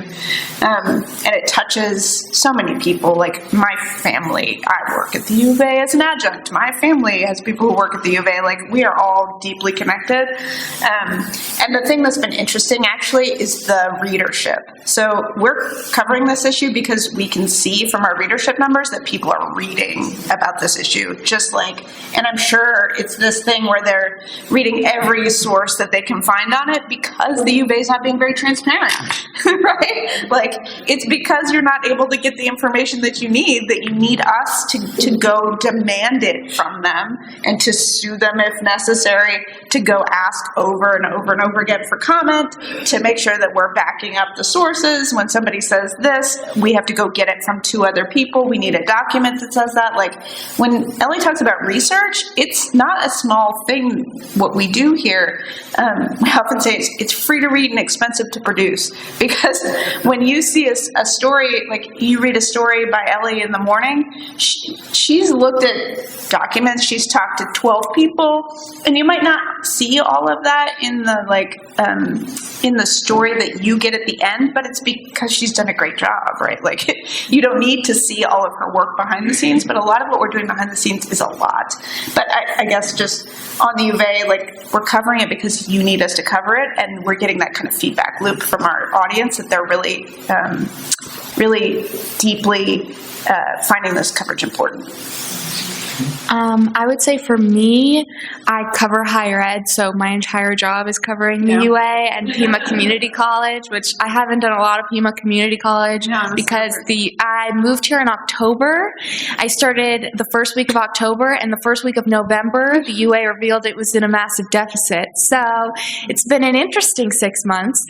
and it touches so many people. Like, my family, I work at the U of A as an adjunct. My family has people who work at the U of A. Like, we are all deeply connected. And the thing that's been interesting, actually, is the readership. So we're covering this issue because we can see from our readership numbers that people are reading about this issue, just like, and I'm sure it's this thing where they're reading every source that they can find on it, because the U of A is not being very transparent, right? Like, it's because you're not able to get the information that you need us to go demand it from them, and to sue them if necessary, to go ask over and over and over again for comment to make sure that we're backing up the sources. When somebody says this, we have to go get it from 2 other people. We need a document that says that. Like, when Ellie talks about research, it's not a small thing what we do here. We often say it's free to read and expensive to produce, because when you see a story, like you read a story by Ellie in the morning, she's looked at documents, she's talked to 12 people, and you might not see all of that in the story that you get at the end, but it's because she's done a great job, right? Like, you don't need to see all of her work behind the scenes, but a lot of what we're doing behind the scenes is a lot. But I guess just on the UVA, like, we're covering it because you need us to cover it, and we're getting that kind of feedback loop from our audience that they're really, really deeply finding this coverage important. I would say for me, I cover higher ed, so my entire job is covering the UA and Pima Community College, which I haven't done a lot of Pima Community College because I moved here in October. I started the first week of October, and the first week of November, the UA revealed it was in a massive deficit. So it's been an interesting 6 months.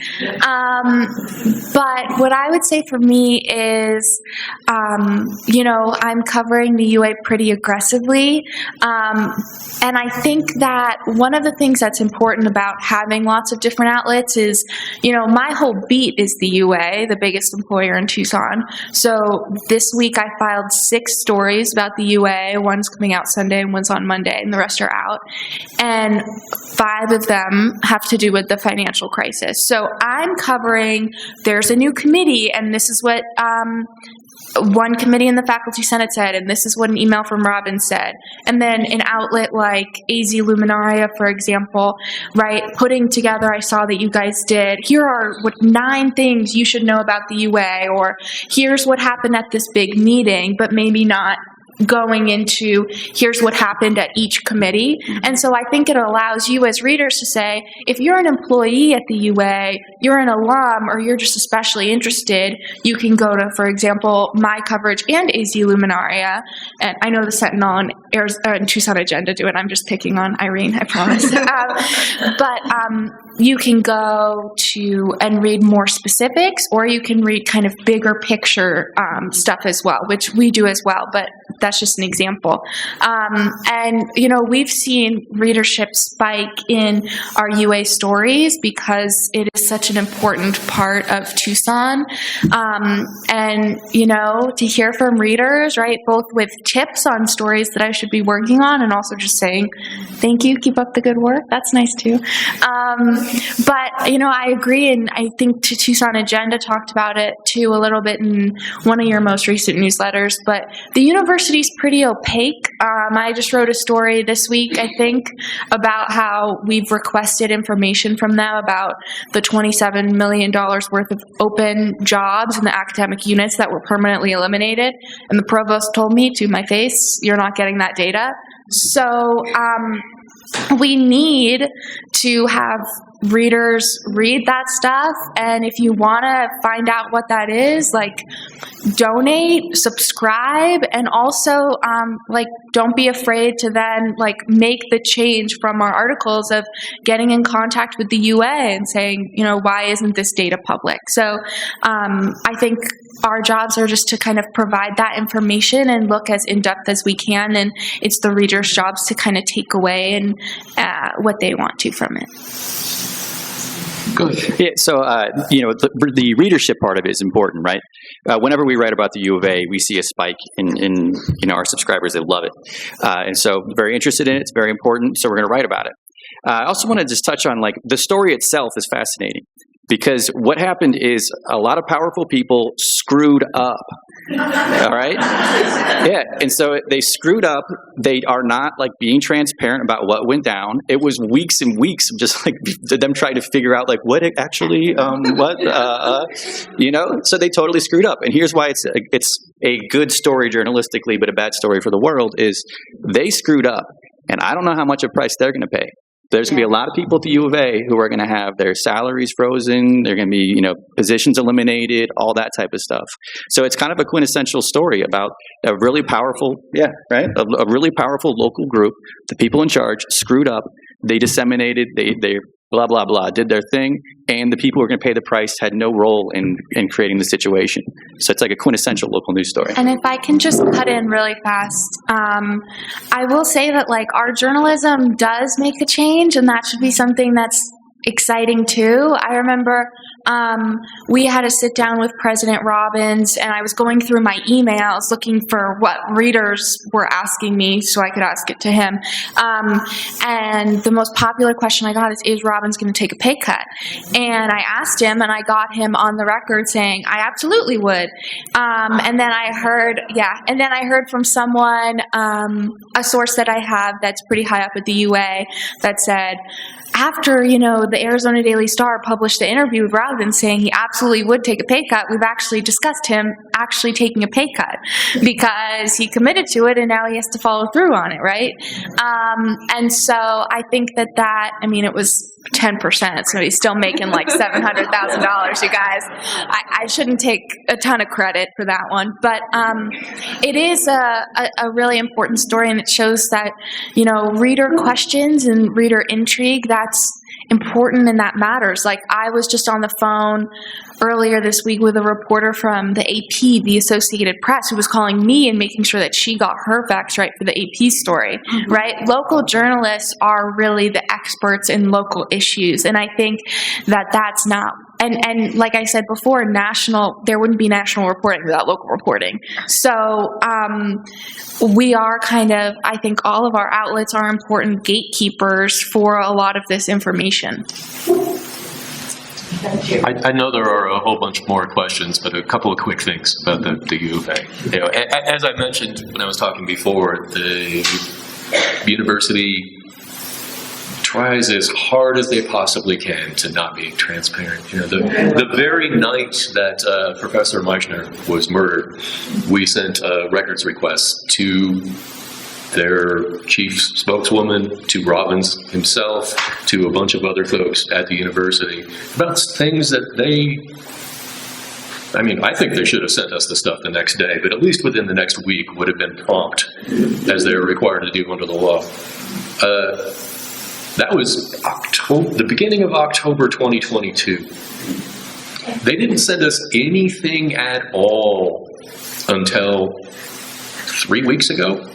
But what I would say for me is, I'm covering the UA pretty aggressively. And I think that one of the things that's important about having lots of different outlets is, my whole beat is the UA, the biggest employer in Tucson. So this week I filed 6 stories about the UA. One's coming out Sunday and one's on Monday, and the rest are out. And 5 of them have to do with the financial crisis. So I'm covering, there's a new committee, and this is what one committee in the Faculty Senate said, and this is what an email from Robin said. And then an outlet like AZ Luminaria, for example, right, putting together, I saw that you guys did, here are 9 things you should know about the UA, or here's what happened at this big meeting, but maybe not going into here's what happened at each committee. And so I think it allows you as readers to say, if you're an employee at the UA, you're an alum, or you're just especially interested, you can go to, for example, my coverage and AZ Luminaria. And I know the Sentinel and Tucson Agenda do it. I'm just picking on Irene, I promise. But you can go to and read more specifics, or you can read kind of bigger picture stuff as well, which we do as well, but that's just an example. And, we've seen readership spike in our UA stories because it is such an important part of Tucson. And, to hear from readers, right, both with tips on stories that I should be working on, and also just saying, thank you, keep up the good work. That's nice too. But, I agree, and I think Tucson Agenda talked about it too a little bit in one of your most recent newsletters, but the university's pretty opaque. I just wrote a story this week, I think, about how we've requested information from them about the $27 million worth of open jobs in the academic units that were permanently eliminated, and the provost told me to my face, you're not getting that data. So we need to have readers read that stuff, and if you want to find out what that is, like, donate, subscribe, and also don't be afraid to then make the change from our articles of getting in contact with the UA and saying, why isn't this data public? So I think our jobs are just to kind of provide that information and look as in-depth as we can, and it's the readers' jobs to kind of take away and what they want to from it. Good. Yeah, so, the readership part of it is important, right? Whenever we write about the U of A, we see a spike in our subscribers. They love it. And so very interested in it. It's very important. So we're going to write about it. I also want to just touch on, the story itself is fascinating, because what happened is a lot of powerful people screwed up. All right? Yeah. And so they screwed up. They are not being transparent about what went down. It was weeks and weeks of just them trying to figure out what it actually, so they totally screwed up. And here's why it's a good story journalistically, but a bad story for the world is they screwed up. And I don't know how much a price they're going to pay. There's going to be a lot of people at the U of A who are going to have their salaries frozen. They're going to be, positions eliminated, all that type of stuff. So it's kind of a quintessential story about a really powerful, a really powerful local group. The people in charge screwed up. They disseminated, they blah, blah, blah, did their thing, and the people who were going to pay the price had no role in creating the situation. So it's like a quintessential local news story. And if I can just cut in really fast, I will say that like our journalism does make a change, and that should be something that's exciting too. I remember we had a sit down with President Robbins, and I was going through my emails looking for what readers were asking me so I could ask it to him. And the most popular question I got is Robbins going to take a pay cut? And I asked him, and I got him on the record saying, I absolutely would. And then I heard from someone, a source that I have that's pretty high up at the UA, that said, after, the Arizona Daily Star published the interview with Robbins saying he absolutely would take a pay cut, we've actually discussed him actually taking a pay cut because he committed to it and now he has to follow through on it, right? And so I think that it was 10%, so he's still making like $700,000, you guys. I shouldn't take a ton of credit for that one, but it is a really important story, and it shows that, reader questions and reader intrigue, that's important and that matters. Like, I was just on the phone earlier this week with a reporter from the AP, the Associated Press, who was calling me and making sure that she got her facts right for the AP story, right? Local journalists are really the experts in local issues, and I think that that's not, and like I said before, there wouldn't be national reporting without local reporting. So we are I think all of our outlets are important gatekeepers for a lot of this information. I know there are a whole bunch more questions, but a couple of quick things about the U of A. As I mentioned when I was talking before, the university tries as hard as they possibly can to not be transparent. The very night that Professor Meichner was murdered, we sent records requests to their chief spokeswoman, to Robbins himself, to a bunch of other folks at the university about things that I think they should have sent us the stuff the next day, but at least within the next week would have been prompt, as they were required to do under the law. That was the beginning of October 2022. They didn't send us anything at all until 3 weeks ago.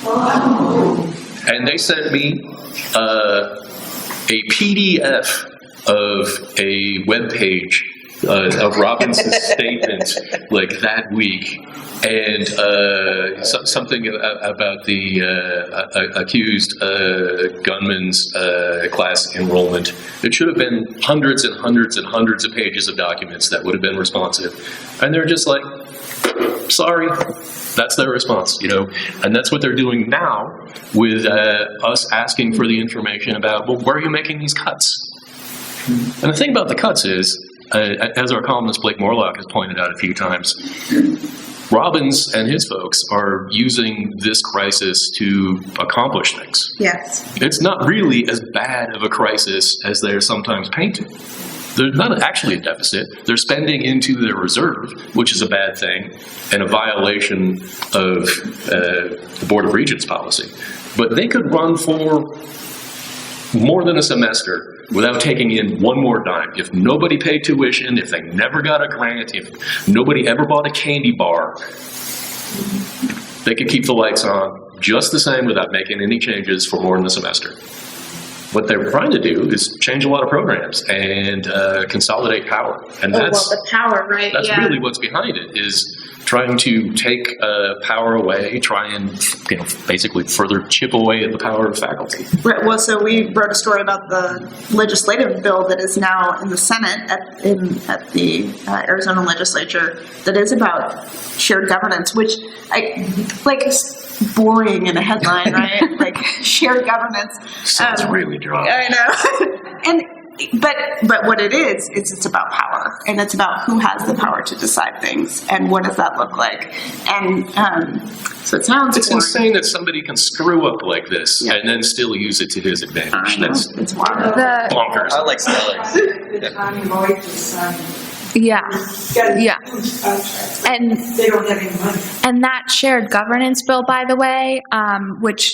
And they sent me a PDF of a web page of Robbins' statement like that week, and something about the accused gunman's class enrollment. It should have been hundreds and hundreds and hundreds of pages of documents that would have been responsive. And they're just like, sorry. That's their response, and that's what they're doing now with us asking for the information about, well, where are you making these cuts? And the thing about the cuts is, as our columnist Blake Morlock has pointed out a few times, Robbins and his folks are using this crisis to accomplish things. Yes. It's not really as bad of a crisis as they're sometimes painted. There's not actually a deficit. They're spending into their reserve, which is a bad thing and a violation of the Board of Regents policy. But they could run for more than a semester without taking in one more dime. If nobody paid tuition, if they never got a grant, if nobody ever bought a candy bar, they could keep the lights on just the same without making any changes for more than a semester. What they're trying to do is change a lot of programs and consolidate power. And the power, right? That's really what's behind it, is trying to take power away, try and basically further chip away at the power of faculty. Right. Well, so we wrote a story about the legislative bill that is now in the Senate at the Arizona legislature that is about shared governance, which boring in a headline, right? Like shared governance. Sounds really dry. I know. But what it is it's about power, and it's about who has the power to decide things, and what does that look like. And so it sounds. It's insane that somebody can screw up like this and then still use it to his advantage. It's wild. Bonkers. I like Stellar. Yeah. And they don't have any money. And that shared governance bill, by the way, which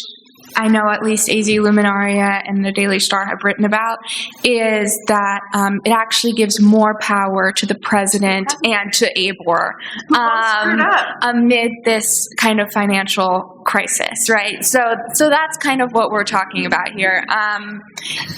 I know at least AZ Luminaria and the Daily Star have written about is that it actually gives more power to the president and to ABOR amid this kind of financial crisis, right? So that's kind of what we're talking about here.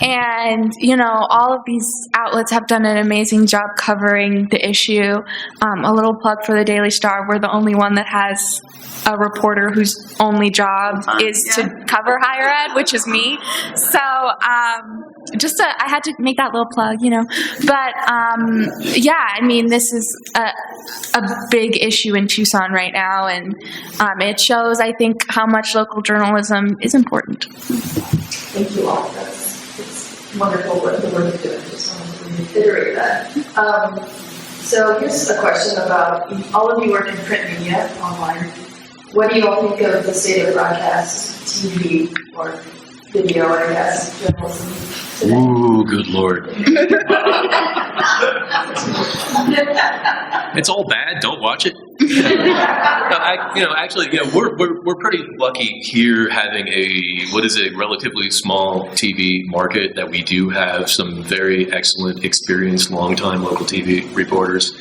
And, you know, all of these outlets have done an amazing job covering the issue. A little plug for the Daily Star. We're the only one that has a reporter whose only job is to cover higher ed, which is me. So I had to make that little plug, you know. But yeah, I mean, this is a big issue in Tucson right now, and it shows, I think, how much local journalism is important. Thank you all. It's wonderful what the work you're doing. Just wanted to reiterate that. So here's a question about, all of you work in print media, online. What do you all think of the state of broadcast, TV, or video, I guess, journalism today? Ooh, good Lord. It's all bad. Don't watch it. We're pretty lucky here having a relatively small TV market, that we do have some very excellent, experienced, long-time local TV reporters.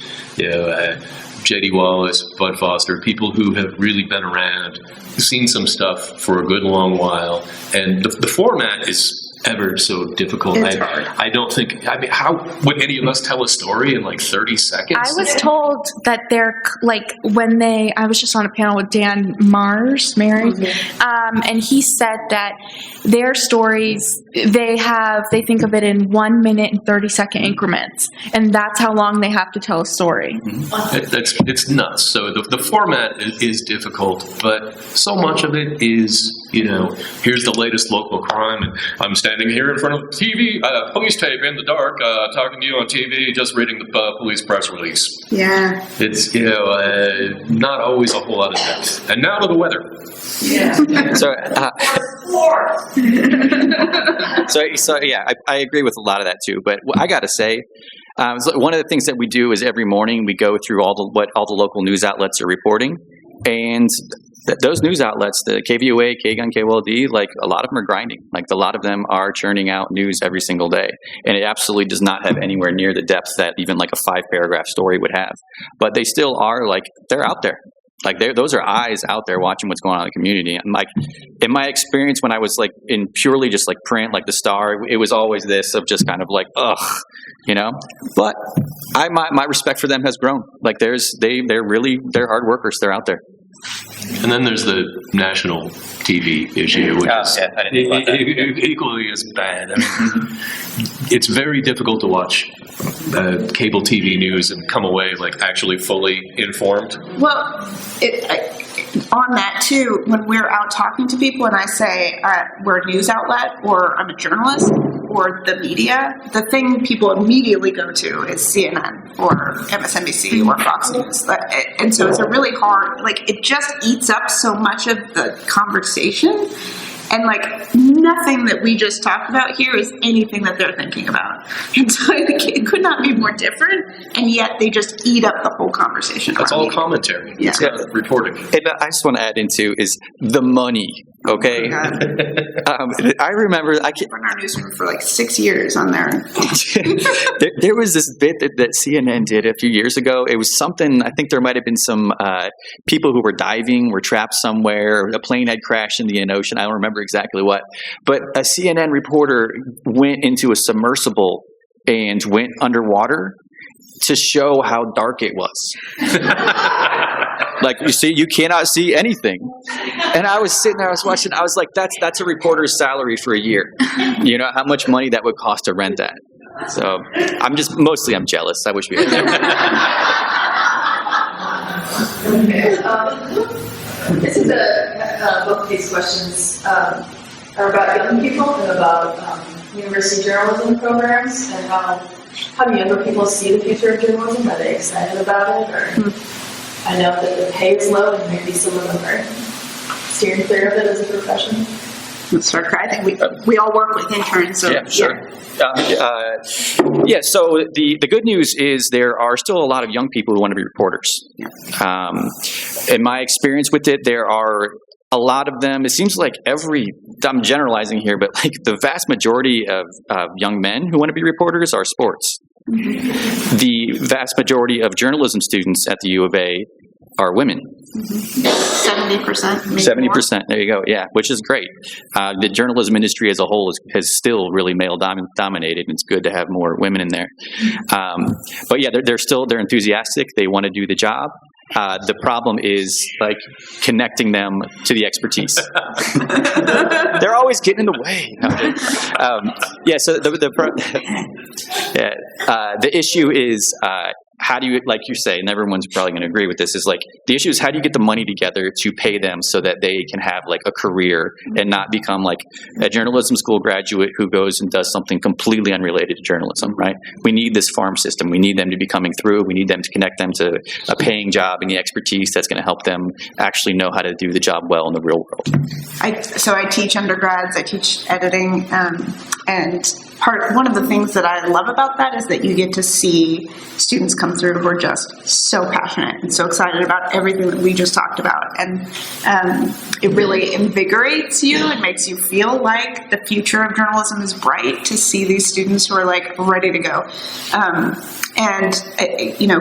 J.D. Wallace, Bud Foster, people who have really been around, seen some stuff for a good long while, and the format is ever so difficult. I don't think, I mean, how would any of us tell a story in like 30 seconds? I was told that they're like, I was just on a panel with Dan Mars, and he said that their stories, they think of it in 1 minute and 30-second increments, and that's how long they have to tell a story. It's nuts. So the format is difficult, but so much of it is, here's the latest local crime, and I'm standing here in front of TV, police tape in the dark, talking to you on TV, just reading the police press release. Yeah. It's, not always a whole lot of depth. And now to the weather. Yeah. So yeah, I agree with a lot of that too. But I got to say, so one of the things that we do is every morning we go through what all the local news outlets are reporting, and those news outlets, the KVOA, KGUN, KWLD, like a lot of them are grinding. Like a lot of them are churning out news every single day, and it absolutely does not have anywhere near the depth that even like a 5-paragraph story would have. But they still are they're out there. Like those are eyes out there watching what's going on in the community. And like in my experience when I was like in purely just like print, like the Star, it was always this of just kind of like, ugh, But my respect for them has grown. Like they're hard workers. They're out there. And then there's the national TV issue, which is equally as bad. I mean, it's very difficult to watch cable TV news and come away like actually fully informed. Well, on that too, when we're out talking to people and I say we're a news outlet or I'm a journalist or the media, the thing people immediately go to is CNN or MSNBC or Fox News. And so it's a really hard, it just eats up so much of the conversation. And nothing that we just talked about here is anything that they're thinking about. And so it could not be more different, and yet they just eat up the whole conversation. That's all commentary. Yeah. It's not reporting. And I just want to add into is the money. Okay. I remember I kept in our newsroom for 6 years on there. There was this bit that CNN did a few years ago. It was something, I think there might have been some people who were diving, were trapped somewhere. A plane had crashed in the ocean. I don't remember exactly what. But a CNN reporter went into a submersible and went underwater to show how dark it was. You see, you cannot see anything. And I was sitting there, I was watching, I was like, that's a reporter's salary for a year. How much money that would cost to rent that. So I'm jealous. I wish we had that. This is both of these questions are about young people and about university journalism programs and how do younger people see the future of journalism? Are they excited about it? Or I know that the pay is low and maybe some of them are steering clear of it as a profession. I think we all work with interns. So, yeah, sure. So the good news is there are still a lot of young people who want to be reporters. In my experience with it, there are a lot of them. It seems like every I'm generalizing here, but like the vast majority of young men who want to be reporters are sports. The vast majority of journalism students at the U of A are women. 70%. 70%. There you go. Yeah, which is great. The journalism industry as a whole is still really male dominated. It's good to have more women in there. But yeah, they're enthusiastic. They want to do the job. The problem is like connecting them to the expertise. They're always getting in the way. So the issue is how do you, like you say, and everyone's probably going to agree with this, is like the issue is how do you get the money together to pay them so that they can have like a career and not become like a journalism school graduate who goes and does something completely unrelated to journalism, right? We need this farm system. We need them to be coming through. We need them to connect them to a paying job and the expertise that's going to help them actually know how to do the job well in the real world. So I teach undergrads, I teach editing, and one of the things that I love about that is that you get to see students come through who are just so passionate and so excited about everything that we just talked about. And it really invigorates you. It makes you feel like the future of journalism is bright to see these students who are like ready to go.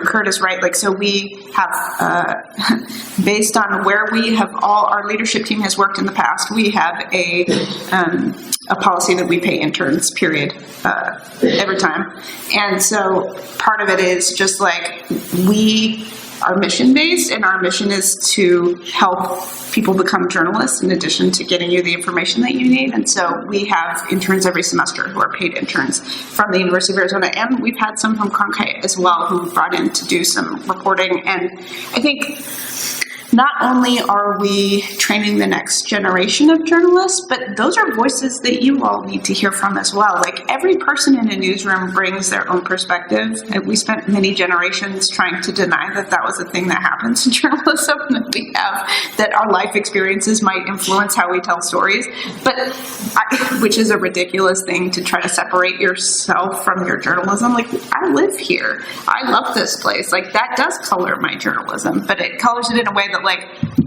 Curt is right. Like, so we have, based on where we have our leadership team has worked in the past, we have a policy that we pay interns, period, every time. And so part of it is just like we are mission-based, and our mission is to help people become journalists in addition to getting you the information that you need. And so we have interns every semester who are paid interns from the University of Arizona, and we've had some from Cronkite as well who brought in to do some reporting. And I think not only are we training the next generation of journalists, but those are voices that you all need to hear from as well. Like, every person in a newsroom brings their own perspective, and we spent many generations trying to deny that that was a thing that happens in journalism, that our life experiences might influence how we tell stories, which is a ridiculous thing to try to separate yourself from your journalism. Like, I live here. I love this place. Like, that does color my journalism, but it colors it in a way that, like,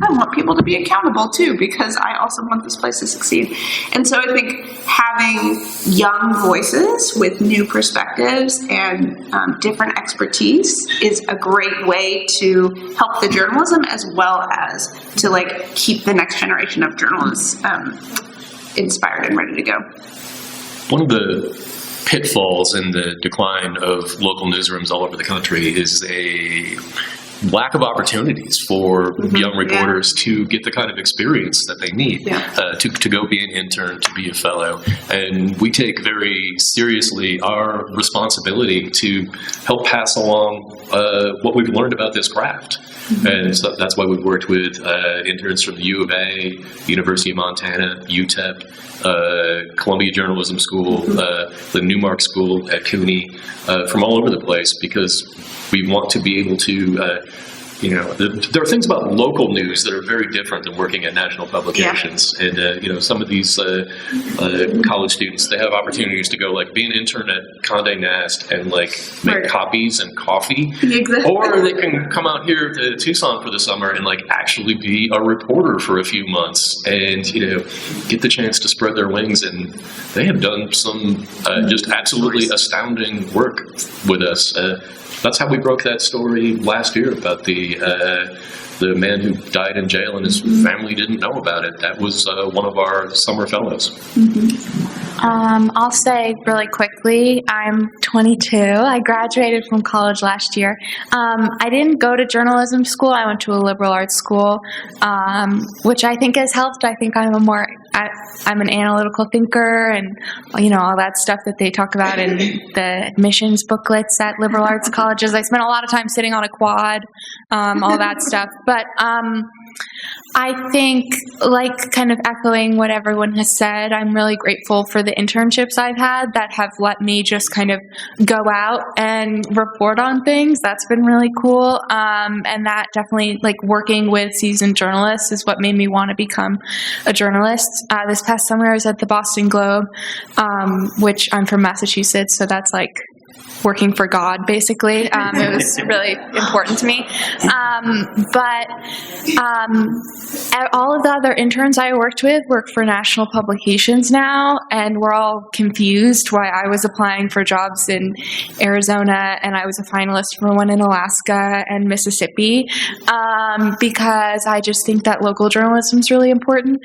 I want people to be accountable too, because I also want this place to succeed. And so I think having young voices with new perspectives and different expertise is a great way to help the journalism, as well as to like keep the next generation of journalists inspired and ready to go. One of the pitfalls in the decline of local newsrooms all over the country is a lack of opportunities for young reporters to get the kind of experience that they need to go be an intern, to be a fellow. And we take very seriously our responsibility to help pass along what we've learned about this craft. And so that's why we've worked with interns from the U of A, University of Montana, UTEP, Columbia Journalism School, the Newmark School at CUNY, from all over the place, because we want to be able to, there are things about local news that are very different than working at national publications. Yeah. And, some of these college students, they have opportunities to go, like, be an intern at Condé Nast and, like, make copies and coffee. Exactly. Or they can come out here to Tucson for the summer and, like, actually be a reporter for a few months and, get the chance to spread their wings. And they have done some just absolutely astounding work with us. That's how we broke that story last year about the man who died in jail and his family didn't know about it. That was one of our summer fellows. I'll say really quickly, I'm 22. I graduated from college last year. I didn't go to journalism school. I went to a liberal arts school, which I think has helped. I think I'm I'm an analytical thinker, and all that stuff that they talk about in the admissions booklets at liberal arts colleges. I spent a lot of time sitting on a quad, all that stuff. But I think, like, kind of echoing what everyone has said, I'm really grateful for the internships I've had that have let me just kind of go out and report on things. That's been really cool. And that definitely, like, working with seasoned journalists is what made me want to become a journalist. This past summer I was at the Boston Globe, which I'm from Massachusetts, so that's like working for God, basically. It was really important to me. But all of the other interns I worked with work for national publications now, and we're all confused why I was applying for jobs in Arizona and I was a finalist for one in Alaska and Mississippi, because I just think that local journalism is really important.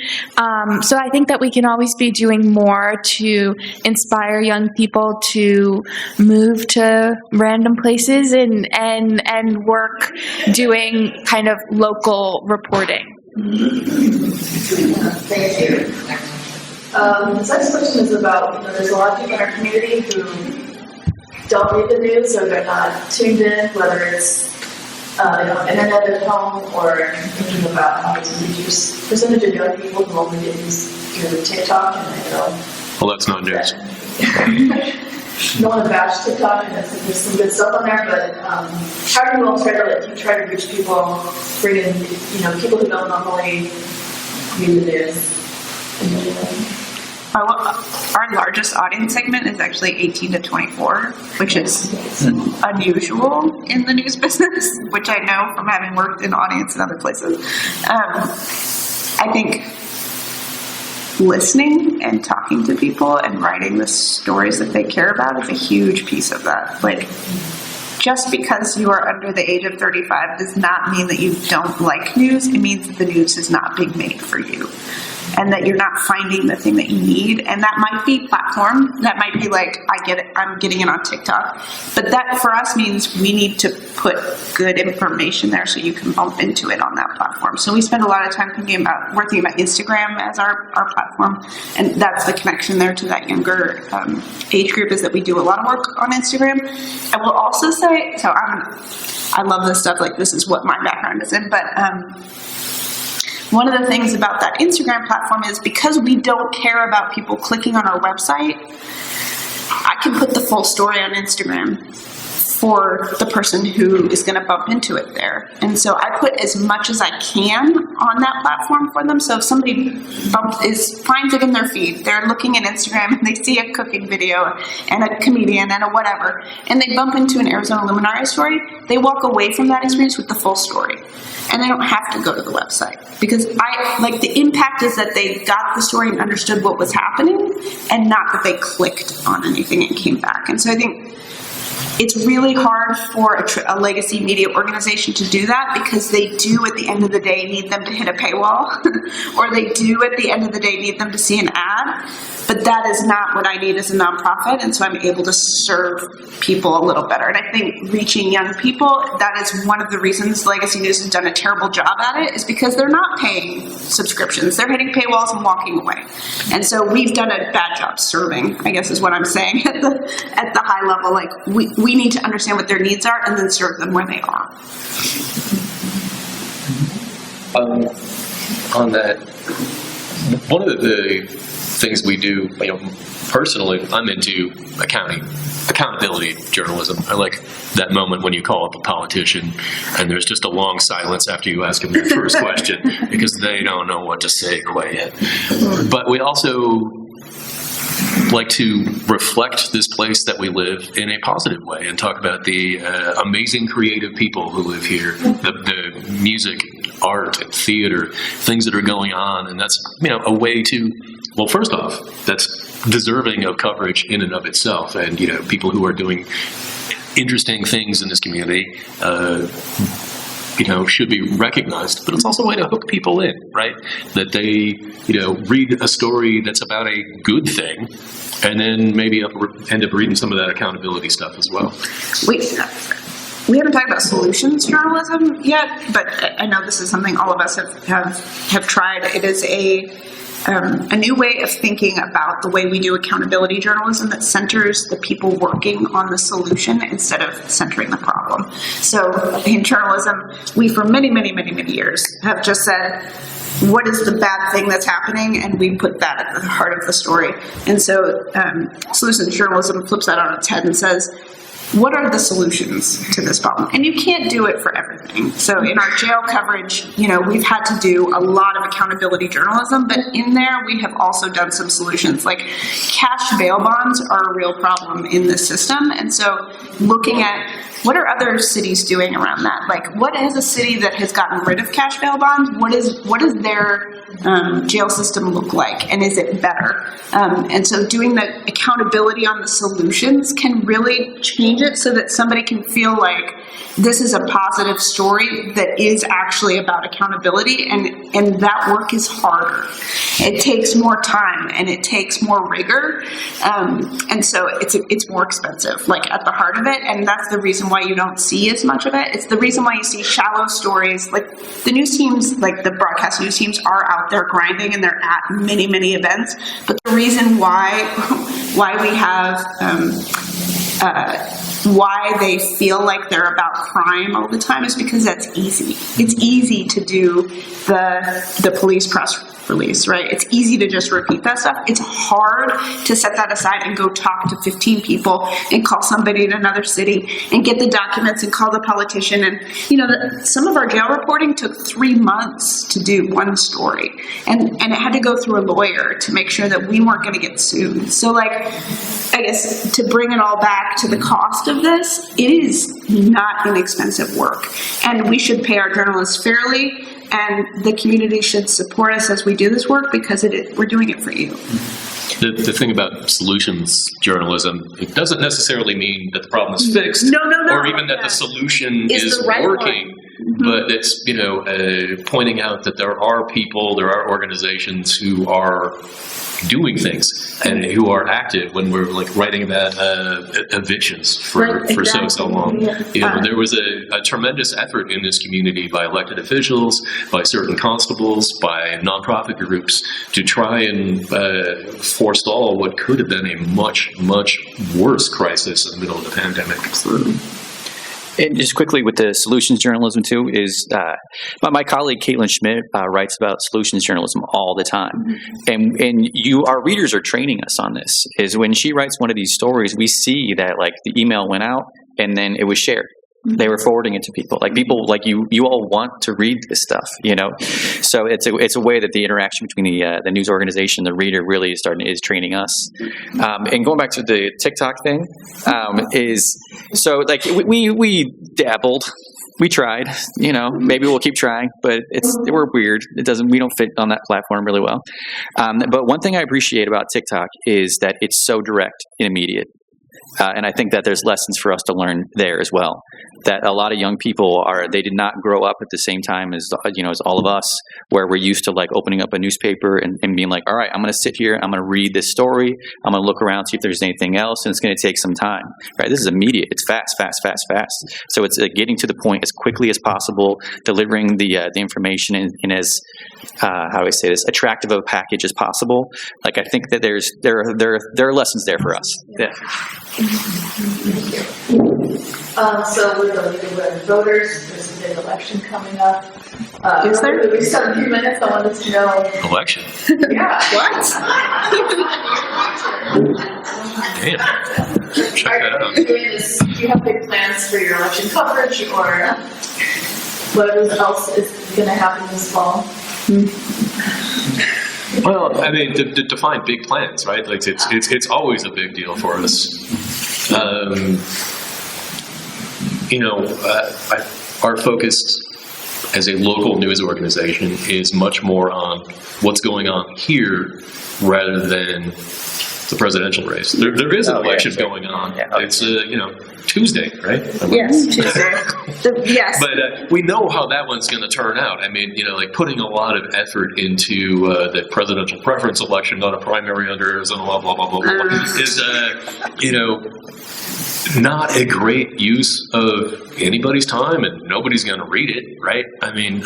So I think that we can always be doing more to inspire young people to move to random places and work doing kind of local reporting. Thank you. This next question is about, there's a lot of people in our community who don't read the news or they're not tuned in, whether it's they don't have internet at home or thinking about how to teach percentage of young people who only get news through TikTok and Well, that's not news. no one bash TikTok and there's some good stuff on there, but how do you all try to reach people, bring in people who don't normally read the news? Our largest audience segment is actually 18 to 24, which is unusual in the news business, which I know from having worked in audience in other places. I think listening and talking to people and writing the stories that they care about is a huge piece of that. Like, just because you are under the age of 35 does not mean that you don't like news. It means that the news is not being made for you, and that you're not finding the thing that you need. And that might be platform. That might be like, I get it, I'm getting it on TikTok. But that for us means we need to put good information there so you can bump into it on that platform. So we spend a lot of time working about Instagram as our platform. And that's the connection there to that younger age group, is that we do a lot of work on Instagram. I will also say, so I love this stuff, like this is what my background is in, but one of the things about that Instagram platform is because we don't care about people clicking on our website, I can put the full story on Instagram for the person who is going to bump into it there. And so I put as much as I can on that platform for them. So if somebody finds it in their feed, they're looking at Instagram and they see a cooking video and a comedian and a whatever, and they bump into an Arizona Luminaria story, they walk away from that experience with the full story. And they don't have to go to the website, because the impact is that they got the story and understood what was happening, and not that they clicked on anything and came back. And so I think it's really hard for a legacy media organization to do that, because they do at the end of the day need them to hit a paywall, or they do at the end of the day need them to see an ad. But that is not what I need as a nonprofit, and so I'm able to serve people a little better. And I think reaching young people, that is one of the reasons Legacy News has done a terrible job at it, is because they're not paying subscriptions. They're hitting paywalls and walking away. And so we've done a bad job serving, I guess is what I'm saying, at the high level. Like, we need to understand what their needs are and then serve them where they are. On that, one of the things we do, personally, I'm into accountability journalism. I like that moment when you call up a politician and there's just a long silence after you ask them their first question because they don't know what to say quite yet. But we also like to reflect this place that we live in a positive way and talk about the amazing creative people who live here, the music, art, and theater, things that are going on. And that's, a way to, well, first off, that's deserving of coverage in and of itself. And, people who are doing interesting things in this community, should be recognized. But it's also a way to hook people in, right? That they, read a story that's about a good thing, and then maybe end up reading some of that accountability stuff as well. We haven't talked about solutions journalism yet, but I know this is something all of us have tried. It is a new way of thinking about the way we do accountability journalism that centers the people working on the solution instead of centering the problem. So in journalism, we for many, many, many, many years have just said, what is the bad thing that's happening? And we put that at the heart of the story. And so solutions journalism flips that on its head and says, what are the solutions to this problem? And you can't do it for everything. reporting. So in our jail coverage, we've had to do a lot of accountability journalism, but in there we have also done some solutions. Like cash bail bonds are a real problem in the system. And so looking at what are other cities doing around that? Like what is a city that has gotten rid of cash bail bonds? What does their jail system look like? And is it better? And so doing the accountability on the solutions can really change it so that somebody can feel like this is a positive story that is actually about accountability, and that work is harder. It takes more time and it takes more rigor, and so it's more expensive, like at the heart of it, and that's the reason why you don't see as much of it. It's the reason why you see shallow stories. Like the news teams, like the broadcast news teams, are out there grinding and they're at many, many events, but the reason why we have why they feel like they're about crime all the time is because that's easy. It's easy to do the police press release, right? It's easy to just repeat that stuff. It's hard to set that aside and go talk to 15 people and call somebody in another city and get the documents and call the politician. And, some of our jail reporting took 3 months to do one story. And it had to go through a lawyer to make sure that we weren't going to get sued. So, I guess to bring it all back to the cost of this, it is not inexpensive work. And we should pay our journalists fairly, and the community should support us as we do this work because we're doing it for you. The thing about solutions journalism, it doesn't necessarily mean that the problem is fixed, or even that the solution is working. But it's, pointing out that there are people, there are organizations who are doing things and who are active when we're writing about evictions for so long. There was a tremendous effort in this community by elected officials, by certain constables, by nonprofit groups to try and forestall what could have been a much, much worse crisis in the middle of the pandemic. Absolutely. And just quickly with the solutions journalism too is my colleague Caitlin Schmidt writes about solutions journalism all the time, and our readers are training us on this. Is when she writes one of these stories, we see that the email went out and then it was shared. They were forwarding it to people. People like you all want to read this stuff, So it's a way that the interaction between the news organization and the reader really is training us. And going back to the TikTok thing, we dabbled. We tried, maybe we'll keep trying, but we're weird. We don't fit on that platform really well. But one thing I appreciate about TikTok is that it's so direct and immediate. And I think that there's lessons for us to learn there as well. That a lot of young people they did not grow up at the same time as all of us, where we're used to opening up a newspaper and being like, all right, I'm going to sit here, I'm going to read this story, I'm going to look around, see if there's anything else, and it's going to take some time. Right? This is immediate. It's fast. So it's getting to the point as quickly as possible, delivering the information in as how do I say this, attractive of a package as possible. I think that there are lessons there for us. Yeah. So we're going to do voters. There's a big election coming up. Is there? We just have a few minutes. I wanted to know. Election? Yeah. What? Damn. Check that out. Do you have big plans for your election coverage, or whatever else is going to happen this fall? Well, I mean, to define big plans, right? It's always a big deal for us. Our focus as a local news organization is much more on what's going on here rather than the presidential race. There is an election going on. Yeah. It's Tuesday, right? Yes, Tuesday. Yes. But we know how that one's going to turn out. I mean, putting a lot of effort into the presidential preference election, not a primary under Arizona, blah, blah, blah, blah, blah, is, not a great use of anybody's time, and nobody's going to read it, right? I mean,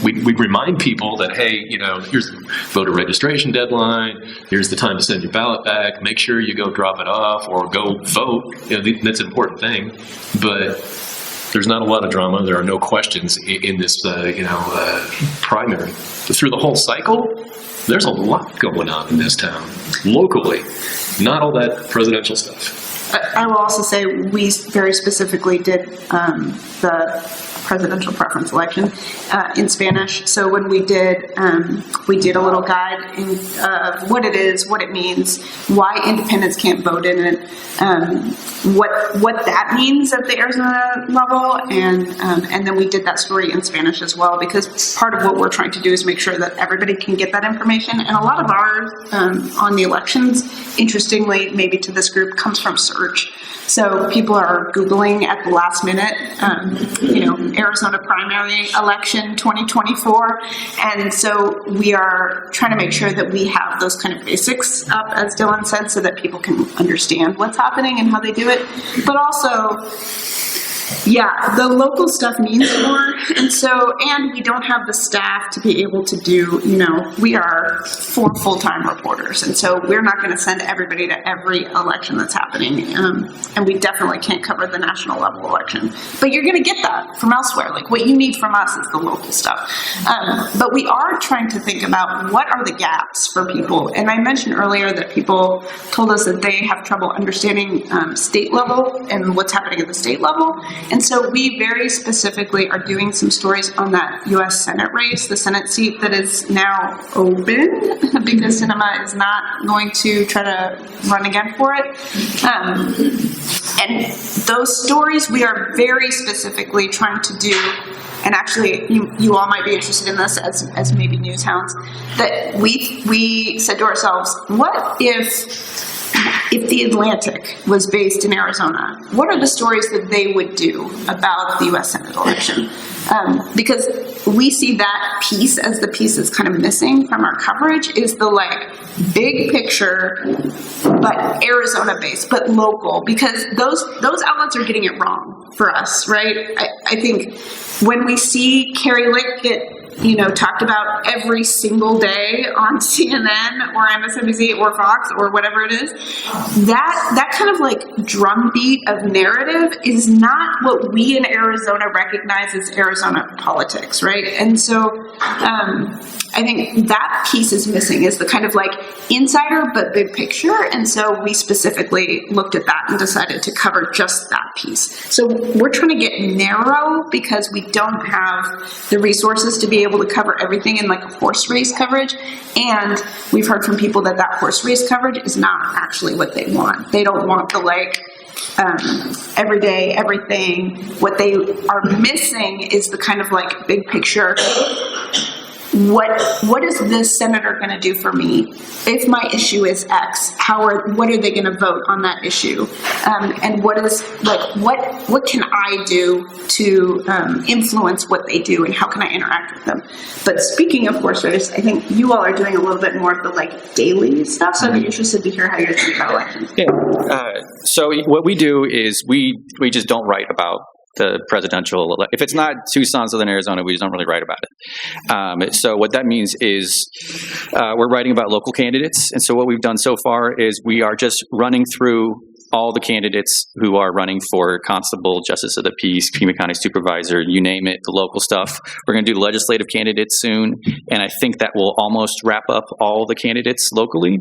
we remind people that, hey, here's the voter registration deadline, here's the time to send your ballot back, make sure you go drop it off or go vote. That's an important thing, but there's not a lot of drama. There are no questions in this, primary. Through the whole cycle, there's a lot going on in this town, locally, not all that presidential stuff. I will also say we very specifically did the presidential preference election in Spanish. So when we did a little guide of what it is, what it means, why independents can't vote in it, what that means at the Arizona level, and then we did that story in Spanish as well, because part of what we're trying to do is make sure that everybody can get that information. And a lot of ours on the elections, interestingly, maybe to this group, comes from search. So people are Googling at the last minute, Arizona primary election 2024. And so we are trying to make sure that we have those kind of basics up, as Dylan said, so that people can understand what's happening and how they do it. But also, yeah, the local stuff means more. And we don't have the staff to be able to do, we are 4 full-time reporters. And so we're not going to send everybody to every election that's happening. And we definitely can't cover the national level election. But you're going to get that from elsewhere. Like, what you need from us is the local stuff. But we are trying to think about what are the gaps for people. And I mentioned earlier that people told us that they have trouble understanding state level and what's happening at the state level. And so we very specifically are doing some stories on that U.S. Senate race, the Senate seat that is now open because Sinema is not going to try to run again for it. And those stories we are very specifically trying to do, and actually you all might be interested in this as maybe news hounds, that we said to ourselves, what if the Atlantic was based in Arizona, what are the stories that they would do about the U.S. Senate election? Because we see that piece as the piece that's kind of missing from our coverage, is the big picture, but Arizona based, but local, because those outlets are getting it wrong for us, right? I think when we see Carrie Lake get talked about every single day on CNN or MSNBC or Fox or whatever it is, that kind of drumbeat of narrative is not what we in Arizona recognize as Arizona politics, right? And so I think that piece is missing, is the kind of insider but big picture. And so we specifically looked at that and decided to cover just that piece. So we're trying to get narrow because we don't have the resources to be able to cover everything in a horse race coverage. And we've heard from people that horse race coverage is not actually what they want. They don't want the every day, everything. What they are missing is the kind of big picture. What is this senator going to do for me if my issue is X? What are they going to vote on that issue? And what can I do to influence what they do, and how can I interact with them? But speaking of horse race, I think you all are doing a little bit more of the daily stuff. So I'd be interested to hear how you're thinking about elections. Yeah. So what we do is we just don't write about the presidential. If it's not Tucson, Southern Arizona, we just don't really write about it. So what that means is we're writing about local candidates. And so what we've done so far is we are just running through all the candidates who are running for constable, justice of the peace, Pima County supervisor, you name it, the local stuff. We're going to do the legislative candidates soon, and I think that will almost wrap up all the candidates locally.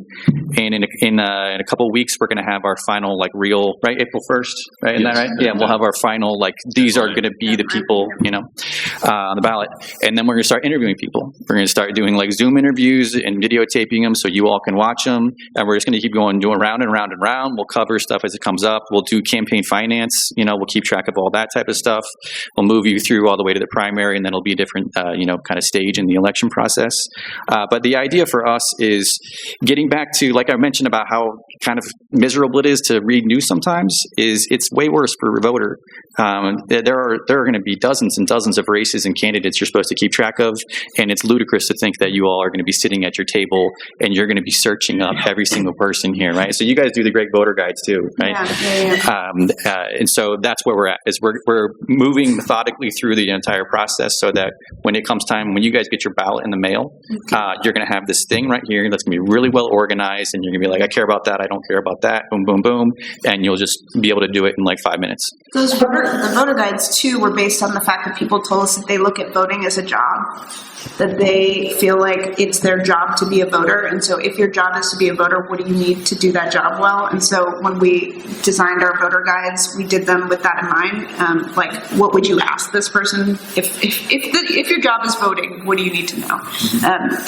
And in a couple of weeks, we're going to have our final real, right, April 1st, right? Isn't that right? Yeah, we'll have our final these are going to be the people on the ballot, and then we're going to start interviewing people. We're going to start doing Zoom interviews and videotaping them so you all can watch them, and we're just going to keep going, doing round and round and round. We'll cover stuff as it comes up. We'll do campaign finance. We'll keep track of all that type of stuff. We'll move you through all the way to the primary, and then it'll be a different, kind of stage in the election process. But the idea for us is getting back to, I mentioned about how kind of miserable it is to read news sometimes, is it's way worse for a voter. There are going to be dozens and dozens of races and candidates you're supposed to keep track of, and it's ludicrous to think that you all are going to be sitting at your table and you're going to be searching up every single person here, right? So you guys do the great voter guides too, right? Yeah. And so that's where we're at, is we're moving methodically through the entire process so that when it comes time, when you guys get your ballot in the mail, you're going to have this thing right here that's going to be really well organized, and you're going to be I care about that, I don't care about that, boom, boom, boom, and you'll just be able to do it in 5 minutes. The voter guides too were based on the fact that people told us that they look at voting as a job, that they feel like it's their job to be a voter. And so if your job is to be a voter, what do you need to do that job well? And so when we we designed our voter guides, we did them with that in mind. Like, what would you ask this person if your job is voting? What do you need to know?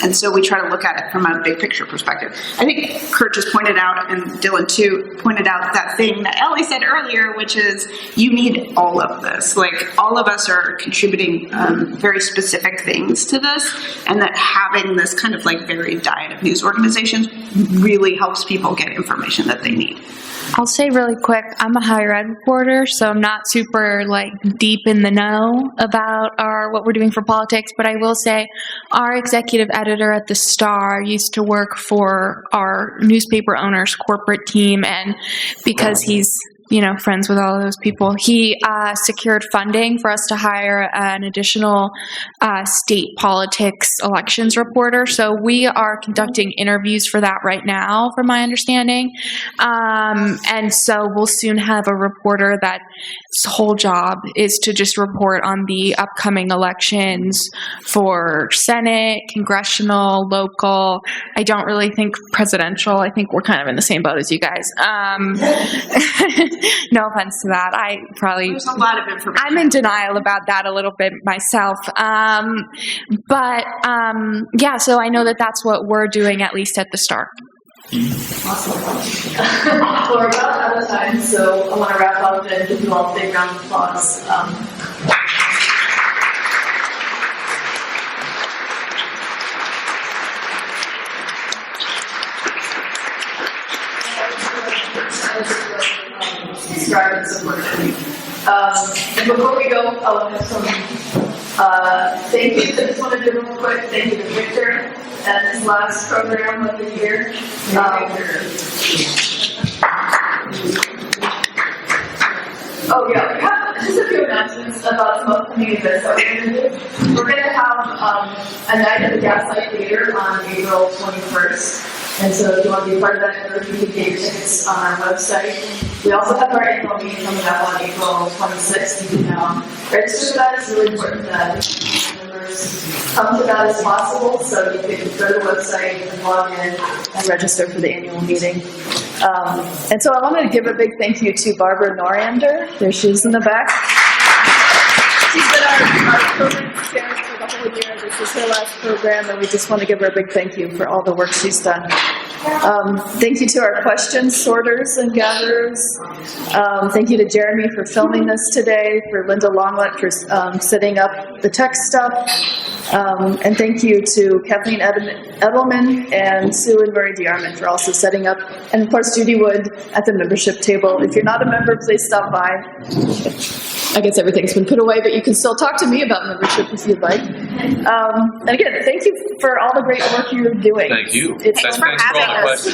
And so we try to look at it from a big picture perspective. I think Curt just pointed out, and Dylan too pointed out, that thing that Ellie said earlier, which is you need all of this. Like, all of us are contributing very specific things to this, and that having this kind of like varied diet of news organizations really helps people get information that they need. I'll say really quick, I'm a higher ed reporter, so I'm not super like deep in the know about what we're doing for politics, but I will say our executive editor at the Star used to work for our newspaper owner's corporate team, and because he's friends with all of those people, he secured funding for us to hire an additional state politics elections reporter. So we are conducting interviews for that right now, from my understanding. And so we'll soon have a reporter that's whole job is to just report on the upcoming elections for Senate, congressional, local. I don't really think presidential. I think we're kind of in the same boat as you guys. No offense to that. There's a lot of information. I'm in denial about that a little bit myself. Yeah, so I know that that's what we're doing, at least at the Star. Awesome. Well, we're about out of time, so I want to wrap up and give you all a big round of applause. Subscribe and support it. And before we go, I'll have some thank yous. I just want to do real quick. Thank you to Victor at his last program of the year. Oh yeah, we have just a few announcements about some upcoming events that we're going to do. We're going to have a night at the Gaslight Theater on April 21st. And so if you want to be part of that, you can get your tickets on our website. We also have our annual meeting coming up on April 26th. You can register for that. It's really important that members come to that as possible. So you can go to the website and log in and register for the annual meeting. And so I wanted to give a big thank you to Barbara Noriander. There she is in the back. She's been our program chair for the whole year. This is her last program, and we just want to give her a big thank you for all the work she's done. Thank you to our question sorters and gatherers. Thank you to Jeremy for filming this today, for Linda Longlet for setting up the tech stuff. And thank you to Kathleen Edelman and Sue and Murray DeArmond for also setting up. And of course, Judy Wood at the membership table. If you're not a member, please stop by. I guess everything's been put away, but you can still talk to me about membership if you'd like. And again, thank you for all the great work you're doing. Thank you. Thanks for having us.